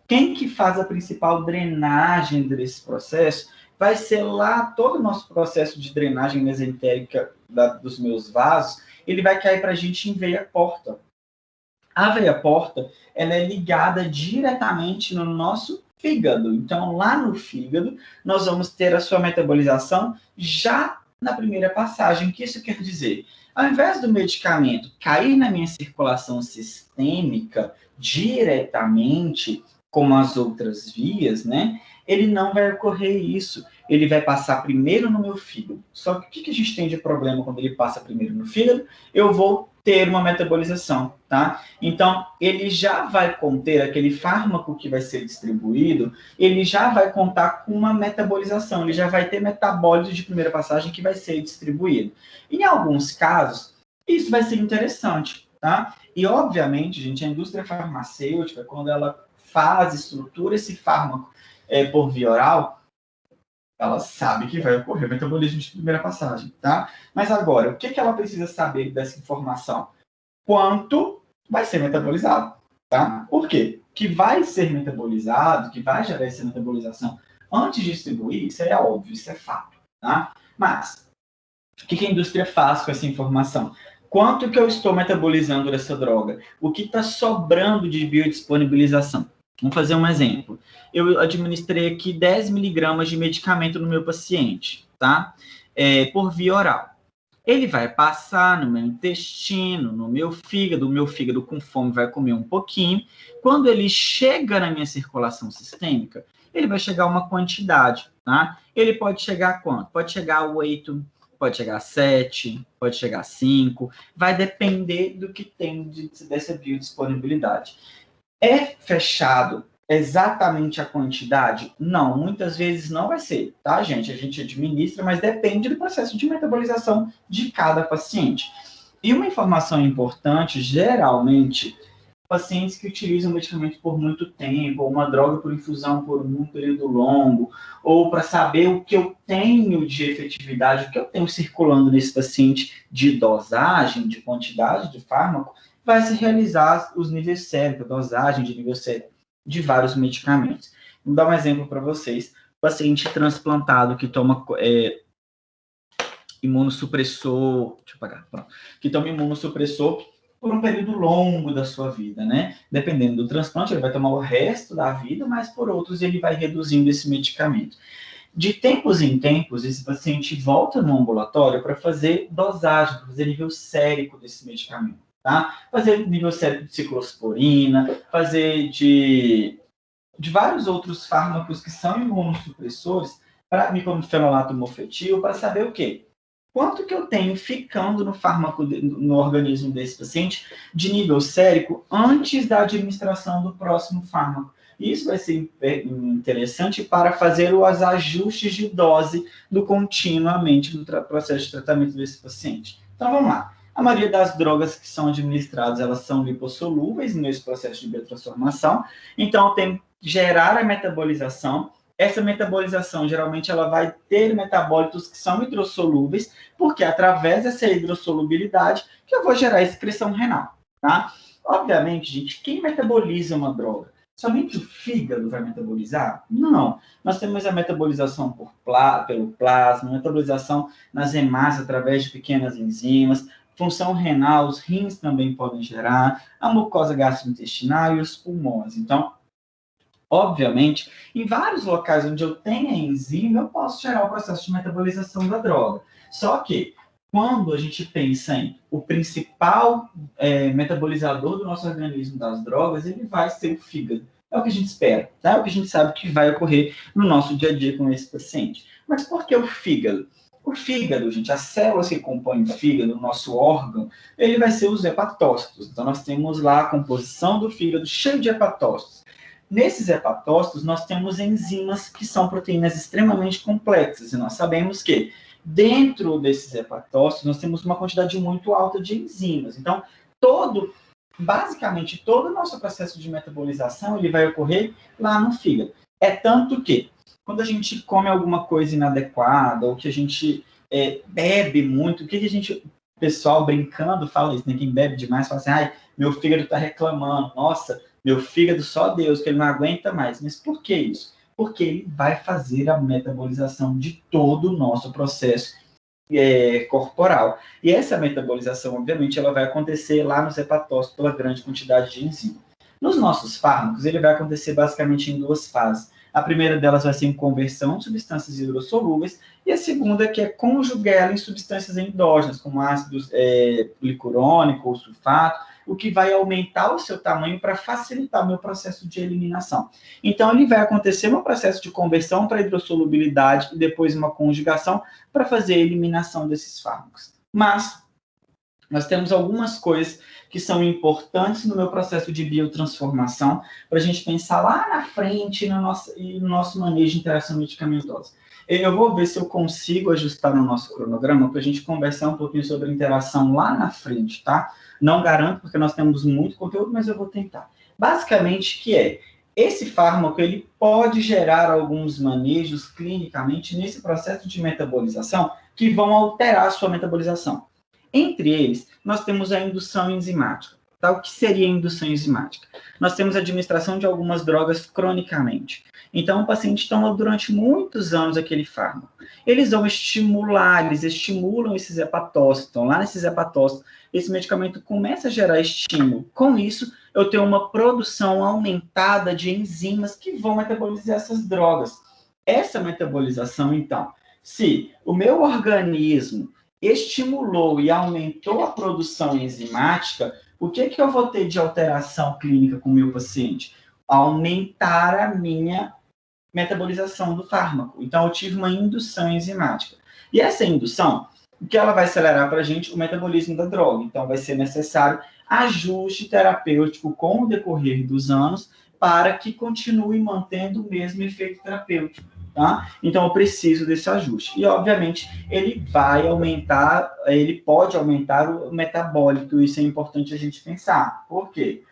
Quem que faz a principal drenagem desse processo vai ser lá todo o nosso processo de drenagem mesentérica dos meus vasos, ele vai cair para a gente em veia porta. A veia porta, ela é ligada diretamente no nosso fígado. Então, lá no fígado, nós vamos ter a sua metabolização já na primeira passagem. O que isso quer dizer? Ao invés do medicamento cair na minha circulação sistêmica diretamente, como as outras vias, né? Ele não vai ocorrer isso. Ele vai passar primeiro no meu fígado. Só que o que a gente tem de problema quando ele passa primeiro no fígado? Eu vou ter uma metabolização, tá? Então, ele já vai conter aquele fármaco que vai ser distribuído, ele já vai contar com uma metabolização, ele já vai ter metabólito de primeira passagem que vai ser distribuído. Em alguns casos, isso vai ser interessante, tá? E, obviamente, gente, a indústria farmacêutica, quando ela faz, estrutura esse fármaco por via oral, ela sabe que vai ocorrer metabolismo de primeira passagem, tá? Mas agora, o que ela precisa saber dessa informação? Quanto vai ser metabolizado, tá? Por quê? Que vai ser metabolizado, que vai gerar essa metabolização antes de distribuir, isso é óbvio, isso é fato, tá? Mas, o que a indústria faz com essa informação? Quanto que eu estou metabolizando dessa droga? O que está sobrando de biodisponibilização? Vamos fazer um exemplo. Eu administrei aqui 10 miligramas de medicamento no meu paciente, tá? Por via oral. Ele vai passar no meu intestino, no meu fígado. O meu fígado com fome vai comer um pouquinho. Quando ele chega na minha circulação sistêmica, ele vai chegar a uma quantidade, tá? Ele pode chegar a quanto? Pode chegar a 8, pode chegar a 7, pode chegar a 5. Vai depender do que tem dessa biodisponibilidade. É fechado exatamente a quantidade? Não, muitas vezes não vai ser, tá, gente? A gente administra, mas depende do processo de metabolização de cada paciente. E uma informação importante, geralmente, pacientes que utilizam medicamento por muito tempo, ou uma droga por infusão por um período longo, ou para saber o que eu tenho de efetividade, o que eu tenho circulando nesse paciente de dosagem, de quantidade de fármaco, vai se realizar os níveis séricos, dosagem de nível sérico de vários medicamentos. Vou dar um exemplo para vocês. Paciente transplantado que toma imunossupressor, deixa eu apagar, pronto, que toma imunossupressor por um período longo da sua vida, né? Dependendo do transplante, ele vai tomar o resto da vida, mas por outros ele vai reduzindo esse medicamento. De tempos em tempos, esse paciente volta no ambulatório para fazer dosagem, para fazer nível sérico desse medicamento. Tá? Fazer nível sérico de ciclosporina, fazer de vários outros fármacos que são imunossupressores, para microfenolato mofetil, para saber o quê? Quanto que eu tenho ficando no fármaco, no organismo desse paciente, de nível sérico, antes da administração do próximo fármaco. Isso vai ser interessante para fazer os ajustes de dose continuamente no processo de tratamento desse paciente. Então, vamos lá. A maioria das drogas que são administradas, elas são lipossolúveis nesse processo de biotransformação. Então, tem que gerar a metabolização. Essa metabolização, geralmente, ela vai ter metabólitos que são hidrossolúveis, porque é através dessa hidrossolubilidade que eu vou gerar excreção renal, tá? Obviamente, gente, quem metaboliza uma droga? Somente o fígado vai metabolizar? Não. Nós temos a metabolização pelo plasma, metabolização nas hemácias através de pequenas enzimas, função renal, os rins também podem gerar, a mucosa gastrointestinal e os pulmões. Então, obviamente, em vários locais onde eu tenho a enzima, eu posso gerar o processo de metabolização da droga. Só que, quando a gente pensa em o principal metabolizador do nosso organismo das drogas, ele vai ser o fígado. É o que a gente espera, tá? É o que a gente sabe que vai ocorrer no nosso dia a dia com esse paciente. Mas por que o fígado? O fígado, gente, as células que compõem o fígado, o nosso órgão, ele vai ser os hepatócitos. Então, nós temos lá a composição do fígado cheio de hepatócitos. Nesses hepatócitos, nós temos enzimas que são proteínas extremamente complexas. E nós sabemos que, dentro desses hepatócitos, nós temos uma quantidade muito alta de enzimas. Então, basicamente, todo o nosso processo de metabolização ele vai ocorrer lá no fígado. É tanto que, quando a gente come alguma coisa inadequada, ou que a gente bebe muito, o o pessoal brincando fala isso, né? Quem bebe demais fala assim, ai, meu fígado está reclamando, nossa, meu fígado só Deus, que ele não aguenta mais. Mas por que isso? Porque ele vai fazer a metabolização de todo o nosso processo corporal. E essa metabolização, obviamente, ela vai acontecer lá nos hepatócitos pela grande quantidade de enzima. Nos nossos fármacos, ele vai acontecer basicamente em duas fases. A primeira delas vai ser em conversão de substâncias hidrossolúveis, e a segunda que é conjugá-la em substâncias endógenas, como ácido glicurônico ou sulfato, o que vai aumentar o seu tamanho para facilitar o meu processo de eliminação. Então, ele vai acontecer um processo de conversão para hidrossolubilidade e depois uma conjugação para fazer a eliminação desses fármacos. Mas nós temos algumas coisas que são importantes no meu processo de biotransformação para a gente pensar lá na frente no nosso manejo de interação medicamentosa. Eu vou ver se eu consigo ajustar no nosso cronograma para a gente conversar um pouquinho sobre interação lá na frente, tá? Não garanto, porque nós temos muito conteúdo, mas eu vou tentar. Basicamente, esse fármaco ele pode gerar alguns manejos clinicamente nesse processo de metabolização que vão alterar a sua metabolização. Entre eles, nós temos a indução enzimática. Tá? O que seria a indução enzimática? Nós temos a administração de algumas drogas cronicamente. Então, o paciente toma durante muitos anos aquele fármaco. Eles estimulam esses hepatócitos. Então, lá nesses hepatócitos, esse medicamento começa a gerar estímulo. Com isso, eu tenho uma produção aumentada de enzimas que vão metabolizar essas drogas. Essa metabolização, então, se o meu organismo estimulou e aumentou a produção enzimática, o que eu vou ter de alteração clínica com o meu paciente? Aumentar a minha metabolização do fármaco. Então, eu tive uma indução enzimática. E essa indução, o que ela vai acelerar para a gente? O metabolismo da droga. Então, vai ser necessário ajuste terapêutico com o decorrer dos anos para que continue mantendo o mesmo efeito terapêutico. Tá? Então, eu preciso desse ajuste. E, obviamente, ele pode aumentar o metabólico, isso é importante a gente pensar. Por quê?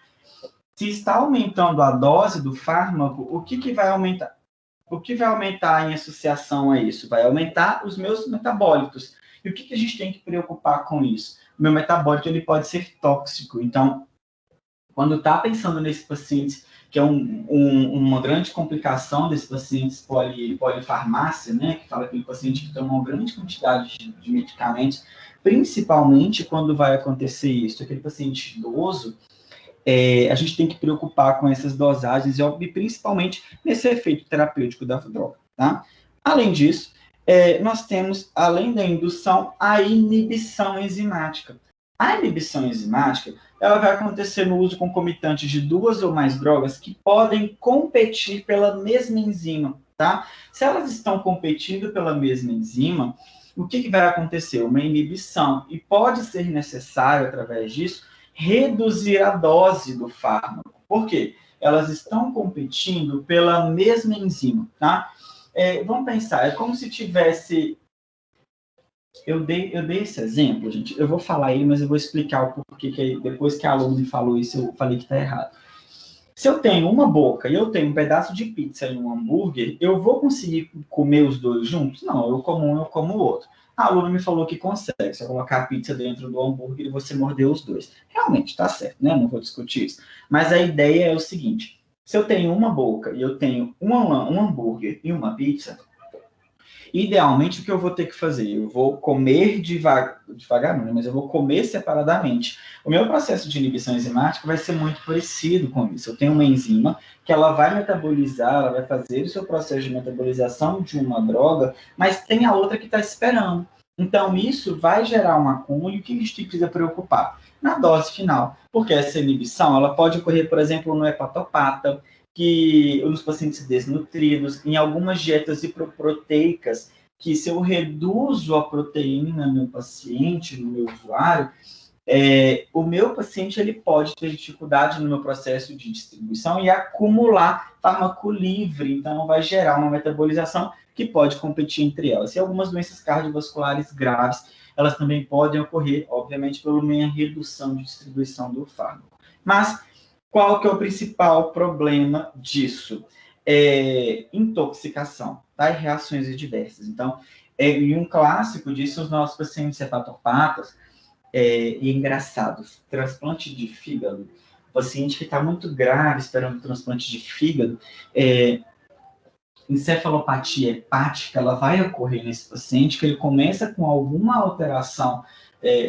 Se está aumentando a dose do fármaco, o que vai aumentar? O que vai aumentar em associação a isso? Vai aumentar os meus metabólitos. E o que a gente tem que preocupar com isso? O meu metabólico ele pode ser tóxico. Então, quando está pensando nesse paciente, que é uma grande complicação desses pacientes polifarmácia, né, que fala aquele paciente que toma uma grande quantidade de medicamentos, principalmente quando vai acontecer isso, aquele paciente idoso, a gente tem que preocupar com essas dosagens e principalmente nesse efeito terapêutico da droga, tá? Além disso, nós temos, além da indução, a inibição enzimática. A inibição enzimática, ela vai acontecer no uso concomitante de duas ou mais drogas que podem competir pela mesma enzima, tá? Se elas estão competindo pela mesma enzima, o que vai acontecer? Uma inibição. E pode ser necessário, através disso, reduzir a dose do fármaco. Por quê? Elas estão competindo pela mesma enzima, tá? Vamos pensar, é como se tivesse... Eu dei esse exemplo, gente. Eu vou falar ele, mas eu vou explicar o porquê que depois que a aluna me falou isso, eu falei que está errado. Se eu tenho uma boca e eu tenho um pedaço de pizza e um hambúrguer, eu vou conseguir comer os dois juntos? Não, eu como um, eu como o outro. A aluna me falou que consegue, se eu colocar a pizza dentro do hambúrguer e você morder os dois. Realmente, está certo, né? Não vou discutir isso. Mas a ideia é o seguinte, se eu tenho uma boca e eu tenho um hambúrguer e uma pizza, Idealmente, o que eu vou ter que fazer? Eu vou comer devagar não, mas eu vou comer separadamente. O meu processo de inibição enzimática vai ser muito parecido com isso. Eu tenho uma enzima que ela vai metabolizar, ela vai fazer o seu processo de metabolização de uma droga, mas tem a outra que está esperando. Então, isso vai gerar um acúmulo e o que a gente precisa preocupar? Na dose final, porque essa inibição ela pode ocorrer, por exemplo, no hepatopata, que nos pacientes desnutridos, em algumas dietas hipoproteicas, que se eu reduzo a proteína no meu paciente, no meu usuário, o meu paciente ele pode ter dificuldade no meu processo de distribuição e acumular fármaco livre, então vai gerar uma metabolização que pode competir entre elas. E algumas doenças cardiovasculares graves, elas também podem ocorrer, obviamente, pela minha redução de distribuição do fármaco. Mas qual que é o principal problema disso? Intoxicação, tá? E reações adversas. Então, e um clássico disso, os nossos pacientes hepatopatas, e engraçado, transplante de fígado, o paciente que está muito grave esperando transplante de fígado, encefalopatia hepática, ela vai ocorrer nesse paciente, que ele começa com alguma alteração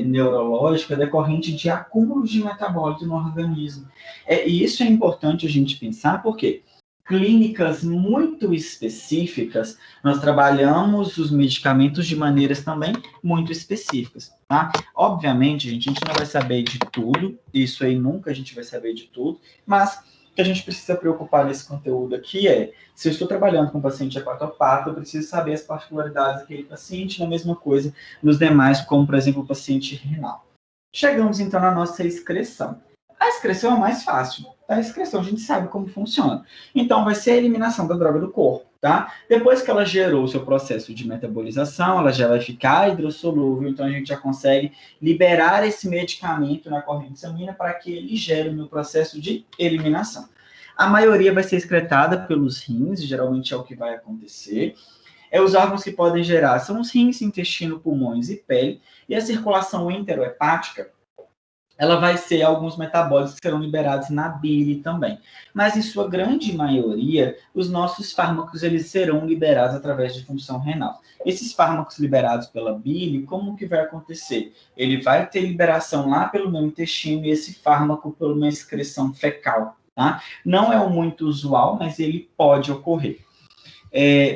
neurológica decorrente de acúmulo de metabólito no organismo. E isso é importante a gente pensar, porque clínicas muito específicas, nós trabalhamos os medicamentos de maneiras também muito específicas, tá? Obviamente, a gente não vai saber de tudo, isso aí nunca a gente vai saber de tudo, mas o que a gente precisa preocupar nesse conteúdo aqui se eu estou trabalhando com um paciente hepatopata, eu preciso saber as particularidades daquele paciente, a mesma coisa nos demais, como, por exemplo, o paciente renal. Chegamos, então, na nossa excreção. A excreção é mais fácil. A excreção, a gente sabe como funciona. Então, vai ser a eliminação da droga do corpo, tá? Depois que ela gerou o seu processo de metabolização, ela já vai ficar hidrossolúvel, então a gente já consegue liberar esse medicamento na corrente sanguínea para que ele gere no processo de eliminação. A maioria vai ser excretada pelos rins, geralmente é o que vai acontecer. Os órgãos que podem gerar são os rins, intestino, pulmões e pele, e a circulação enterohepática, ela vai ser alguns metabólitos que serão liberados na bile também. Mas, em sua grande maioria, os nossos fármacos eles serão liberados através de função renal. Esses fármacos liberados pela bile, como que vai acontecer? Ele vai ter liberação lá pelo meu intestino e esse fármaco por uma excreção fecal, tá? Não é o muito usual, mas ele pode ocorrer.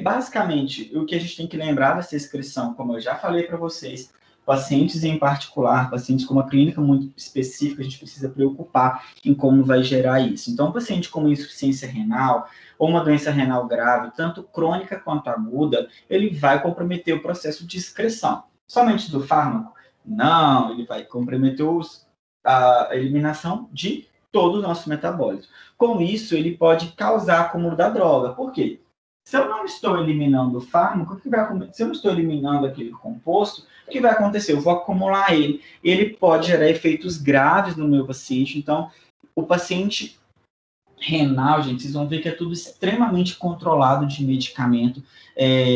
Basicamente, o que a gente tem que lembrar dessa excreção, como eu já falei para vocês, pacientes em particular, pacientes com uma clínica muito específica, a gente precisa preocupar em como vai gerar isso. Então, um paciente com insuficiência renal ou uma doença renal grave, tanto crônica quanto aguda, ele vai comprometer o processo de excreção. Somente do fármaco? Não, ele vai comprometer a eliminação de todo o nosso metabólito. Com isso, ele pode causar acúmulo da droga. Por quê? Se eu não estou eliminando o fármaco, o que vai acontecer? Se eu não estou eliminando aquele composto, o que vai acontecer? Eu vou acumular ele. Ele pode gerar efeitos graves no meu paciente. Então, o paciente renal, gente, vocês vão ver que é tudo extremamente controlado de medicamento.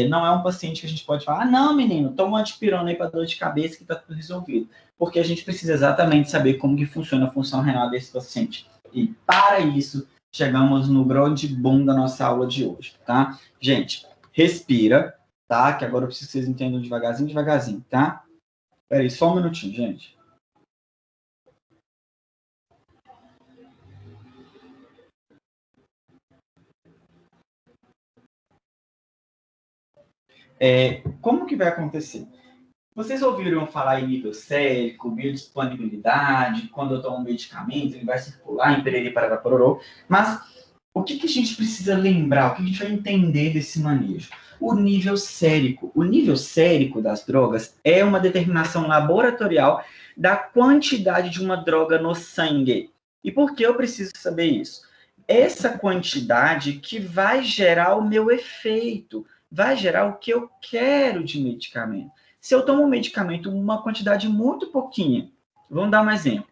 Não é um paciente que a gente pode falar, não, menino, toma uma antipirona aí para dor de cabeça que está tudo resolvido. Porque a gente precisa exatamente saber como que funciona a função renal desse paciente. E para isso, chegamos no grande boom da nossa aula de hoje, tá? Gente, respira, tá? Que agora eu preciso que vocês entendam devagarzinho, tá? Espera aí, só um minutinho, gente. Como que vai acontecer? Vocês ouviram falar em nível sérico, biodisponibilidade, quando eu tomo um medicamento, ele vai circular em perere para pororô, mas o que a gente precisa lembrar, o que a gente vai entender desse manejo? O nível sérico. O nível sérico das drogas é uma determinação laboratorial da quantidade de uma droga no sangue. E por que eu preciso saber isso? Essa quantidade que vai gerar o meu efeito, vai gerar o que eu quero de medicamento. Se eu tomo um medicamento, uma quantidade muito pouquinha, vamos dar um exemplo.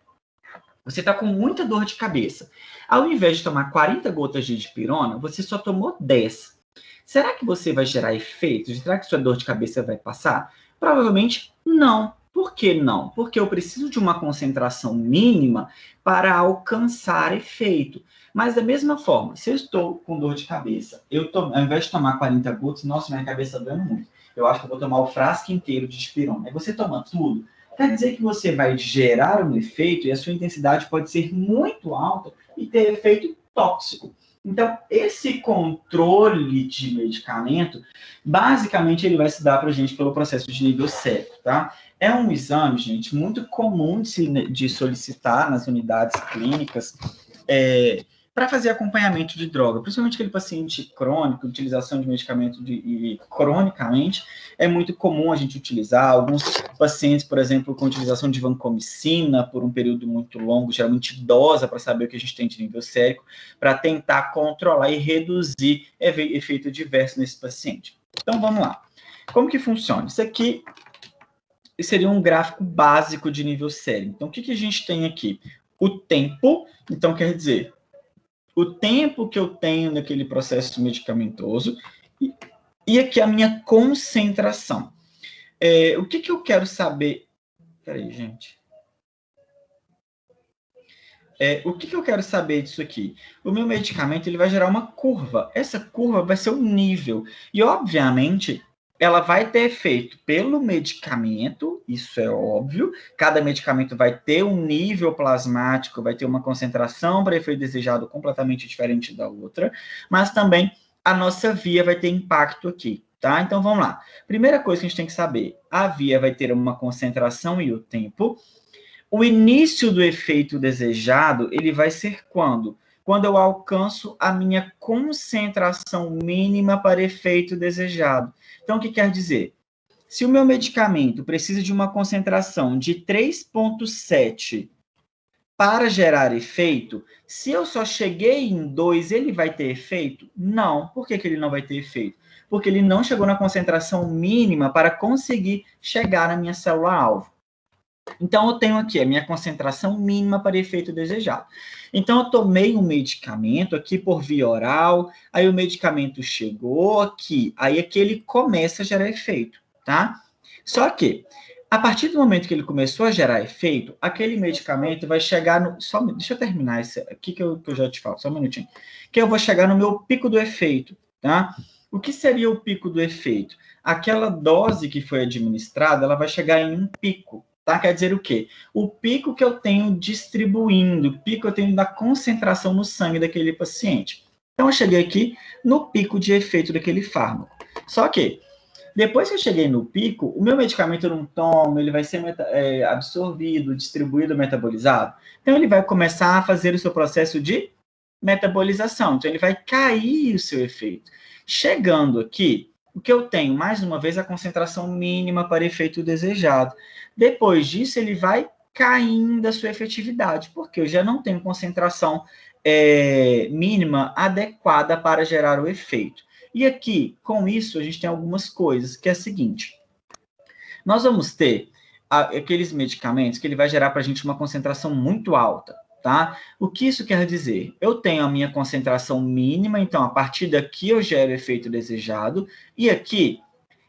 Você está com muita dor de cabeça. Ao invés de tomar 40 gotas de dipirona, você só tomou 10. Será que você vai gerar efeitos? Será que sua dor de cabeça vai passar? Provavelmente não. Por que não? Porque eu preciso de uma concentração mínima para alcançar efeito. Mas da mesma forma, se eu estou com dor de cabeça, ao invés de tomar 40 gotas, nossa, minha cabeça está doendo muito. Eu acho que eu vou tomar o frasco inteiro de dipirona. Aí você toma tudo. Quer dizer que você vai gerar um efeito e a sua intensidade pode ser muito alta e ter efeito tóxico. Então, esse controle de medicamento, basicamente, ele vai se dar para a gente pelo processo de nível sério, tá? É um exame, gente, muito comum de solicitar nas unidades clínicas para fazer acompanhamento de droga, principalmente aquele paciente crônico, utilização de medicamento cronicamente, é muito comum a gente utilizar. Alguns pacientes, por exemplo, com utilização de vancomicina por um período muito longo, geralmente idosa, para saber o que a gente tem de nível sérico, para tentar controlar e reduzir efeito adverso nesse paciente. Então, vamos lá. Como que funciona? Isso aqui seria um gráfico básico de nível sério. Então, o que a gente tem aqui? O tempo, então quer dizer, o tempo que eu tenho naquele processo medicamentoso e aqui a minha concentração. O que eu quero saber? Peraí, gente. O que eu quero saber disso aqui? O meu medicamento ele vai gerar uma curva. Essa curva vai ser o nível. E, obviamente, ela vai ter efeito pelo medicamento, isso é óbvio. Cada medicamento vai ter um nível plasmático, vai ter uma concentração para efeito desejado completamente diferente da outra, mas também a nossa via vai ter impacto aqui, tá? Então, vamos lá. Primeira coisa que a gente tem que saber, a via vai ter uma concentração e o tempo. O início do efeito desejado, ele vai ser quando? Quando eu alcanço a minha concentração mínima para efeito desejado. Então, o que quer dizer? Se o meu medicamento precisa de uma concentração de 3,7 para gerar efeito, se eu só cheguei em 2, ele vai ter efeito? Não. Por que ele não vai ter efeito? Porque ele não chegou na concentração mínima para conseguir chegar na minha célula-alvo. Então, eu tenho aqui a minha concentração mínima para efeito desejado. Então, eu tomei um medicamento aqui por via oral, aí o medicamento chegou aqui, aí aqui ele começa a gerar efeito, tá? Só que, a partir do momento que ele começou a gerar efeito, aquele medicamento vai chegar no... deixa eu terminar isso aqui que eu já te falo, só um minutinho. Que eu vou chegar no meu pico do efeito, tá? O que seria o pico do efeito? Aquela dose que foi administrada, ela vai chegar em um pico. Tá? Quer dizer o quê? O pico que eu tenho distribuindo, o pico que eu tenho da concentração no sangue daquele paciente. Então, eu cheguei aqui no pico de efeito daquele fármaco. Só que, depois que eu cheguei no pico, o meu medicamento eu não tomo, ele vai ser absorvido, distribuído, metabolizado. Então, ele vai começar a fazer o seu processo de metabolização. Então, ele vai cair o seu efeito. Chegando aqui, o que eu tenho? Mais uma vez, a concentração mínima para efeito desejado. Depois disso, ele vai caindo a sua efetividade, porque eu já não tenho concentração mínima adequada para gerar o efeito. E aqui, com isso, a gente tem algumas coisas, que é a seguinte. Nós vamos ter aqueles medicamentos que ele vai gerar para a gente uma concentração muito alta, tá? O que isso quer dizer? Eu tenho a minha concentração mínima, então, a partir daqui eu gero o efeito desejado, e aqui,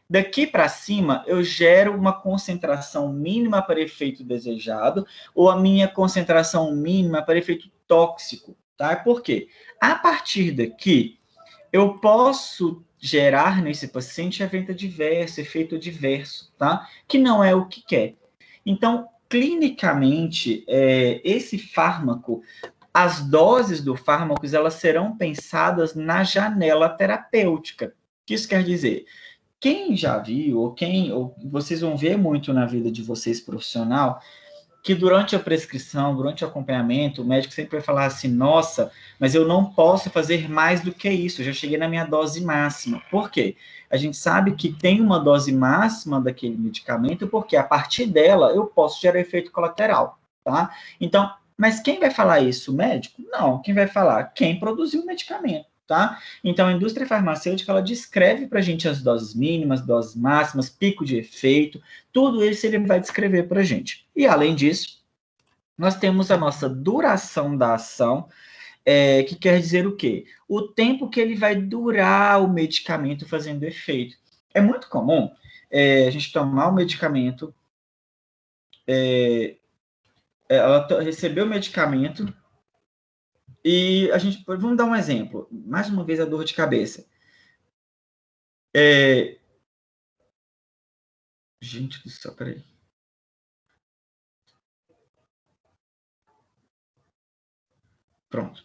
daqui para cima, eu gero uma concentração mínima para efeito desejado, ou a minha concentração mínima para efeito tóxico, tá? Por quê? A partir daqui, eu posso gerar nesse paciente efeito adverso, tá? Que não é o que quer. Então, clinicamente, esse fármaco, as doses do fármaco, elas serão pensadas na janela terapêutica. O que isso quer dizer? Quem já viu, ou vocês vão ver muito na vida de vocês profissional, que durante a prescrição, durante o acompanhamento, o médico sempre vai falar assim, nossa, mas eu não posso fazer mais do que isso, eu já cheguei na minha dose máxima. Por quê? A gente sabe que tem uma dose máxima daquele medicamento, porque a partir dela eu posso gerar efeito colateral, tá? Então, mas quem vai falar isso? O médico? Não, quem vai falar? Quem produziu o medicamento. Tá? Então, a indústria farmacêutica, ela descreve para a gente as doses mínimas, doses máximas, pico de efeito, tudo isso ele vai descrever para a gente. E, além disso, nós temos a nossa duração da ação, que quer dizer o quê? O tempo que ele vai durar o medicamento fazendo efeito. É muito comum a gente tomar o medicamento, ela recebeu o medicamento e vamos dar um exemplo. Mais uma vez a dor de cabeça. Gente do céu, peraí. Pronto.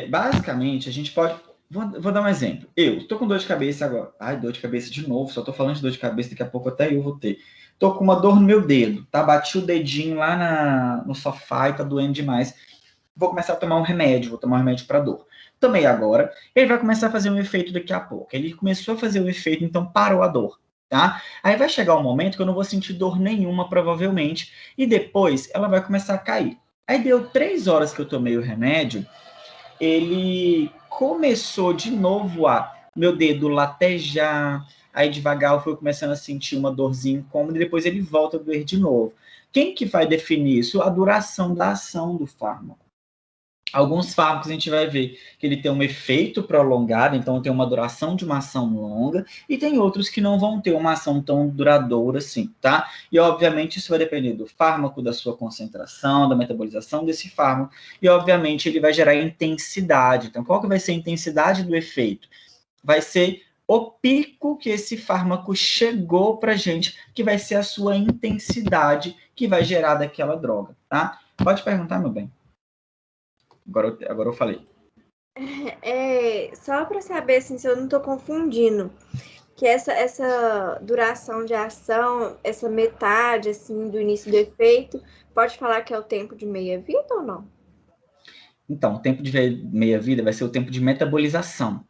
Basicamente, a gente pode... Vou dar um exemplo. Eu estou com dor de cabeça agora. Ai, dor de cabeça de novo. Só estou falando de dor de cabeça, daqui a pouco até eu vou ter. Estou com uma dor no meu dedo, tá? Bati o dedinho lá no sofá e tá doendo demais. Vou começar a tomar um remédio, vou tomar um remédio para dor. Tomei agora, ele vai começar a fazer um efeito daqui a pouco. Ele começou a fazer o efeito, então parou a dor, tá? Aí vai chegar um momento que eu não vou sentir dor nenhuma, provavelmente, e depois ela vai começar a cair. Aí deu 3 horas que eu tomei o remédio, ele começou de novo meu dedo latejar, aí devagar eu fui começando a sentir uma dorzinha incômoda, e depois ele volta a doer de novo. Quem que vai definir isso? A duração da ação do fármaco. Alguns fármacos a gente vai ver que ele tem um efeito prolongado, então tem uma duração de uma ação longa, e tem outros que não vão ter uma ação tão duradoura assim, tá? E obviamente isso vai depender do fármaco, da sua concentração, da metabolização desse fármaco, e obviamente ele vai gerar intensidade. Então qual que vai ser a intensidade do efeito? Vai ser o pico que esse fármaco chegou pra gente, que vai ser a sua intensidade que vai gerar daquela droga, tá? Pode perguntar, meu bem. Agora eu falei. Só para saber assim, se eu não estou confundindo, que essa duração de ação, essa metade assim, do início do efeito, pode falar que é o tempo de meia-vida ou não? Então, o tempo de meia-vida vai ser o tempo de metabolização,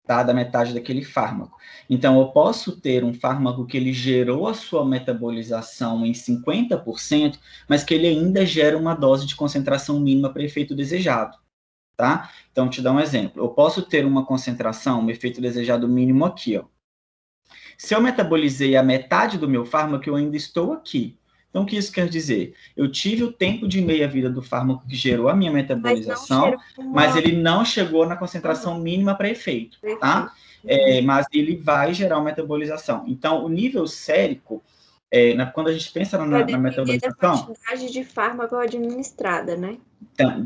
tá? Da metade daquele fármaco. Então, eu posso ter um fármaco que ele gerou a sua metabolização em 50%, mas que ele ainda gera uma dose de concentração mínima para efeito desejado, tá? Então, te dar um exemplo. Eu posso ter uma concentração, um efeito desejado mínimo aqui, ó. Se eu metabolizei a metade do meu fármaco, eu ainda estou aqui. Então, o que isso quer dizer? Eu tive o tempo de meia-vida do fármaco que gerou a minha metabolização, mas ele não chegou na concentração mínima para efeito, tá? Mas ele vai gerar uma metabolização. Então, o nível sérico, quando a gente pensa na metabolização... da quantidade de fármaco administrada, né?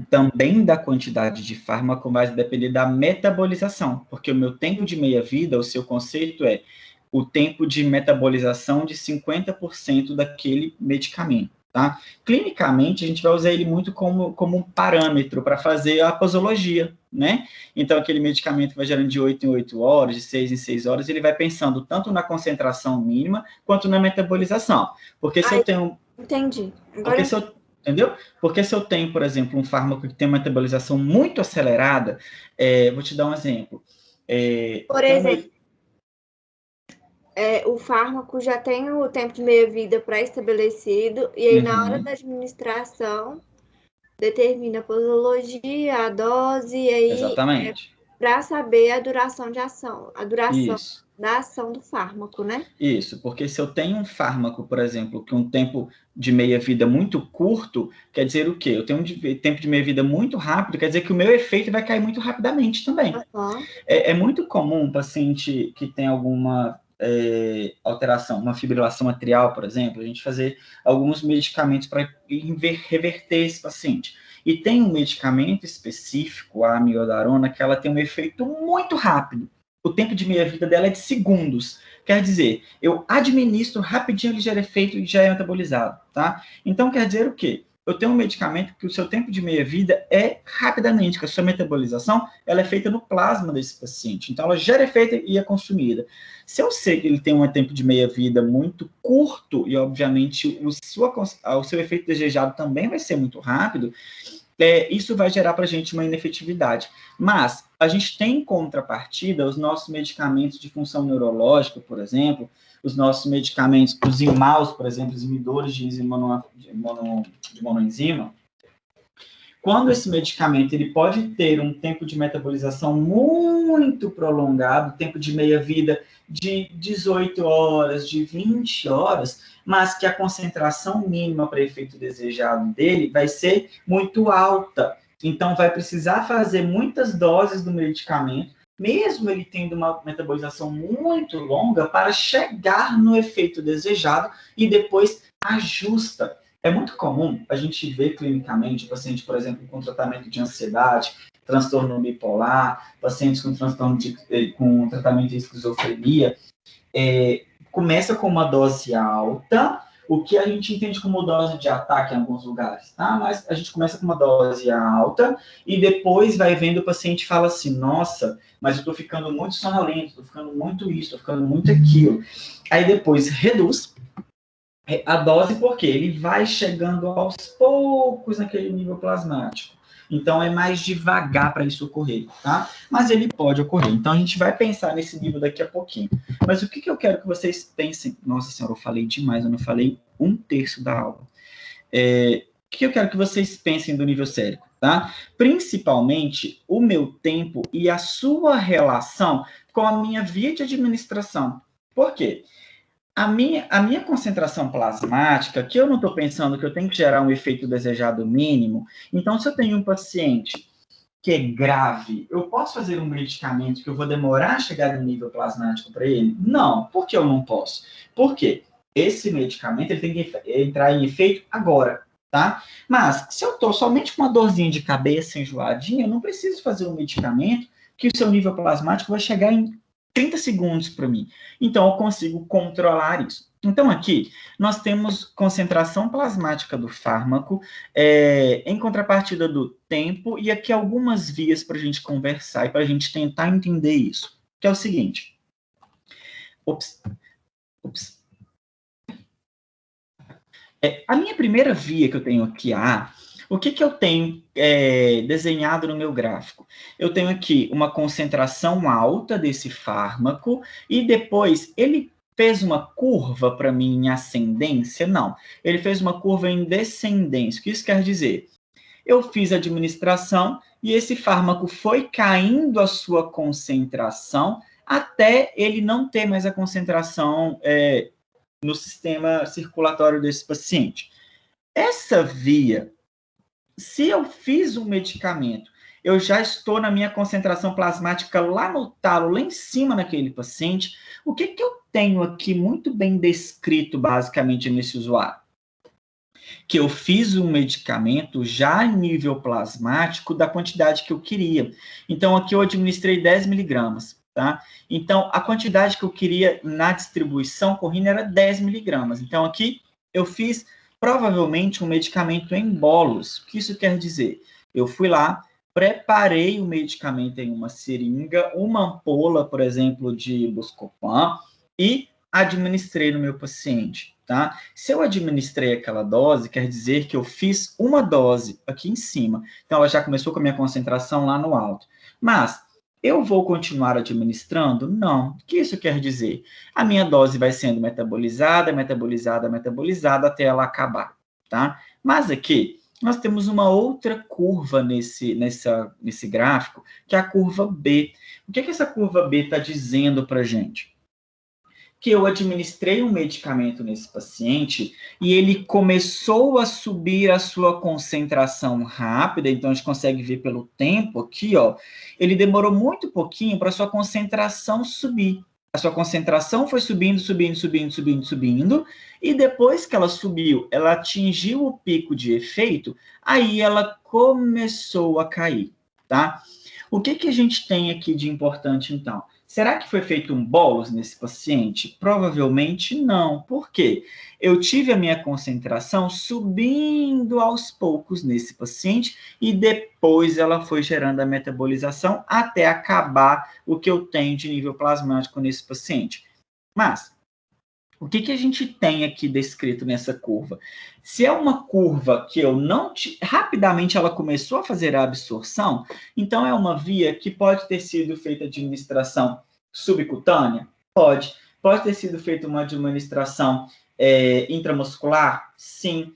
Também da quantidade de fármaco, mas depender da metabolização, porque o meu tempo de meia-vida, o seu conceito é o tempo de metabolização de 50% daquele medicamento, tá? Clinicamente, a gente vai usar ele muito como um parâmetro para fazer a posologia, né? Então, aquele medicamento vai gerando de 8 em 8 horas, de 6 em 6 horas, ele vai pensando tanto na concentração mínima, quanto na metabolização. Porque se eu tenho... Entendi. Entendeu? Porque se eu tenho, por exemplo, um fármaco que tem uma metabolização muito acelerada, vou te dar um exemplo. Por exemplo, o fármaco já tem o tempo de meia-vida pré-estabelecido, e aí na hora da administração determina a posologia, a dose, e aí exatamente. Para saber a duração de ação, a duração da ação do fármaco, né? Isso, porque se eu tenho um fármaco, por exemplo, que um tempo de meia-vida muito curto, quer dizer o quê? Eu tenho um tempo de meia-vida muito rápido, quer dizer que o meu efeito vai cair muito rapidamente também. Uhum. É muito comum um paciente que tem alguma alteração, uma fibrilação atrial, por exemplo, a gente fazer alguns medicamentos para reverter esse paciente. E tem um medicamento específico, a amiodarona, que ela tem um efeito muito rápido. O tempo de meia-vida dela é de segundos. Quer dizer, eu administro rapidinho, ele gera efeito e já é metabolizado, tá? Então, quer dizer o quê? Eu tenho um medicamento que o seu tempo de meia-vida é rapidamente, que a sua metabolização ela é feita no plasma desse paciente. Então, ela gera efeito e é consumida. Se eu sei que ele tem um tempo de meia-vida muito curto, e obviamente o seu efeito desejado também vai ser muito rápido, isso vai gerar para a gente uma inefetividade. Mas a gente tem em contrapartida os nossos medicamentos de função neurológica, por exemplo, os nossos medicamentos, os IMAUs, por exemplo, os inibidores de monoenzima. Quando esse medicamento ele pode ter um tempo de metabolização muito prolongado, tempo de meia-vida de 18 horas, de 20 horas, mas que a concentração mínima para efeito desejado dele vai ser muito alta. Então, vai precisar fazer muitas doses do medicamento, mesmo ele tendo uma metabolização muito longa, para chegar no efeito desejado e depois ajusta. É muito comum a gente ver clinicamente paciente, por exemplo, com tratamento de ansiedade, transtorno bipolar, pacientes com com tratamento de esquizofrenia, começa com uma dose alta, o que a gente entende como dose de ataque em alguns lugares, tá? Mas a gente começa com uma dose alta e depois vai vendo o paciente e fala assim, nossa, mas eu tô ficando muito sonolento, tô ficando muito isso, tô ficando muito aquilo. Aí depois reduz a dose porque ele vai chegando aos poucos naquele nível plasmático. Então, é mais devagar para isso ocorrer, tá? Mas ele pode ocorrer. Então, a gente vai pensar nesse nível daqui a pouquinho. Mas o que eu quero que vocês pensem? Nossa senhora, eu falei demais, eu não falei 1/3 da aula. O que eu quero que vocês pensem do nível sérico, tá? Principalmente o meu tempo e a sua relação com a minha via de administração. Por quê? A minha concentração plasmática, que eu não estou pensando que eu tenho que gerar um efeito desejado mínimo, então se eu tenho um paciente que é grave, eu posso fazer um medicamento que eu vou demorar a chegar no nível plasmático para ele? Não. Por que eu não posso? Porque esse medicamento ele tem que entrar em efeito agora, tá? Mas se eu estou somente com uma dorzinha de cabeça enjoadinha, eu não preciso fazer um medicamento que o seu nível plasmático vai chegar em 30 segundos para mim. Então, eu consigo controlar isso. Então, aqui, nós temos concentração plasmática do fármaco, em contrapartida do tempo, e aqui algumas vias para a gente conversar e para a gente tentar entender isso. Que é o seguinte. A minha primeira via que eu tenho aqui, o que eu tenho desenhado no meu gráfico? Eu tenho aqui uma concentração alta desse fármaco e depois ele fez uma curva para mim em ascendência? Não. Ele fez uma curva em descendência. O que isso quer dizer? Eu fiz a administração e esse fármaco foi caindo a sua concentração até ele não ter mais a concentração no sistema circulatório desse paciente. Essa via, se eu fiz um medicamento, eu já estou na minha concentração plasmática lá no talo, lá em cima naquele paciente, o que eu tenho aqui muito bem descrito, basicamente, nesse usuário? Que eu fiz um medicamento já em nível plasmático da quantidade que eu queria. Então, aqui eu administrei 10 miligramas, tá? Então, a quantidade que eu queria na distribuição corrida era 10 miligramas. Então, aqui eu fiz provavelmente um medicamento em bolos. O que isso quer dizer? Eu fui lá, preparei o medicamento em uma seringa, uma ampola, por exemplo, de Buscopan, e administrei no meu paciente, tá? Se eu administrei aquela dose, quer dizer que eu fiz uma dose aqui em cima. Então, ela já começou com a minha concentração lá no alto. Mas, eu vou continuar administrando? Não. O que isso quer dizer? A minha dose vai sendo metabolizada, metabolizada, metabolizada até ela acabar, tá? Mas aqui, nós temos uma outra curva nesse gráfico, que é a curva B. O que essa curva B está dizendo para a gente? Que eu administrei um medicamento nesse paciente e ele começou a subir a sua concentração rápida, então a gente consegue ver pelo tempo aqui, ó, ele demorou muito pouquinho para a sua concentração subir. A sua concentração foi subindo, subindo, subindo, subindo, subindo, e depois que ela subiu, ela atingiu o pico de efeito, aí ela começou a cair, tá? O que a gente tem aqui de importante, então? Será que foi feito um bolus nesse paciente? Provavelmente não. Por quê? Eu tive a minha concentração subindo aos poucos nesse paciente e depois ela foi gerando a metabolização até acabar o que eu tenho de nível plasmático nesse paciente. Mas, o que a gente tem aqui descrito nessa curva? Se é uma curva que eu não... rapidamente ela começou a fazer a absorção, então é uma via que pode ter sido feita administração subcutânea? Pode. Pode ter sido feita uma administração intramuscular? Sim.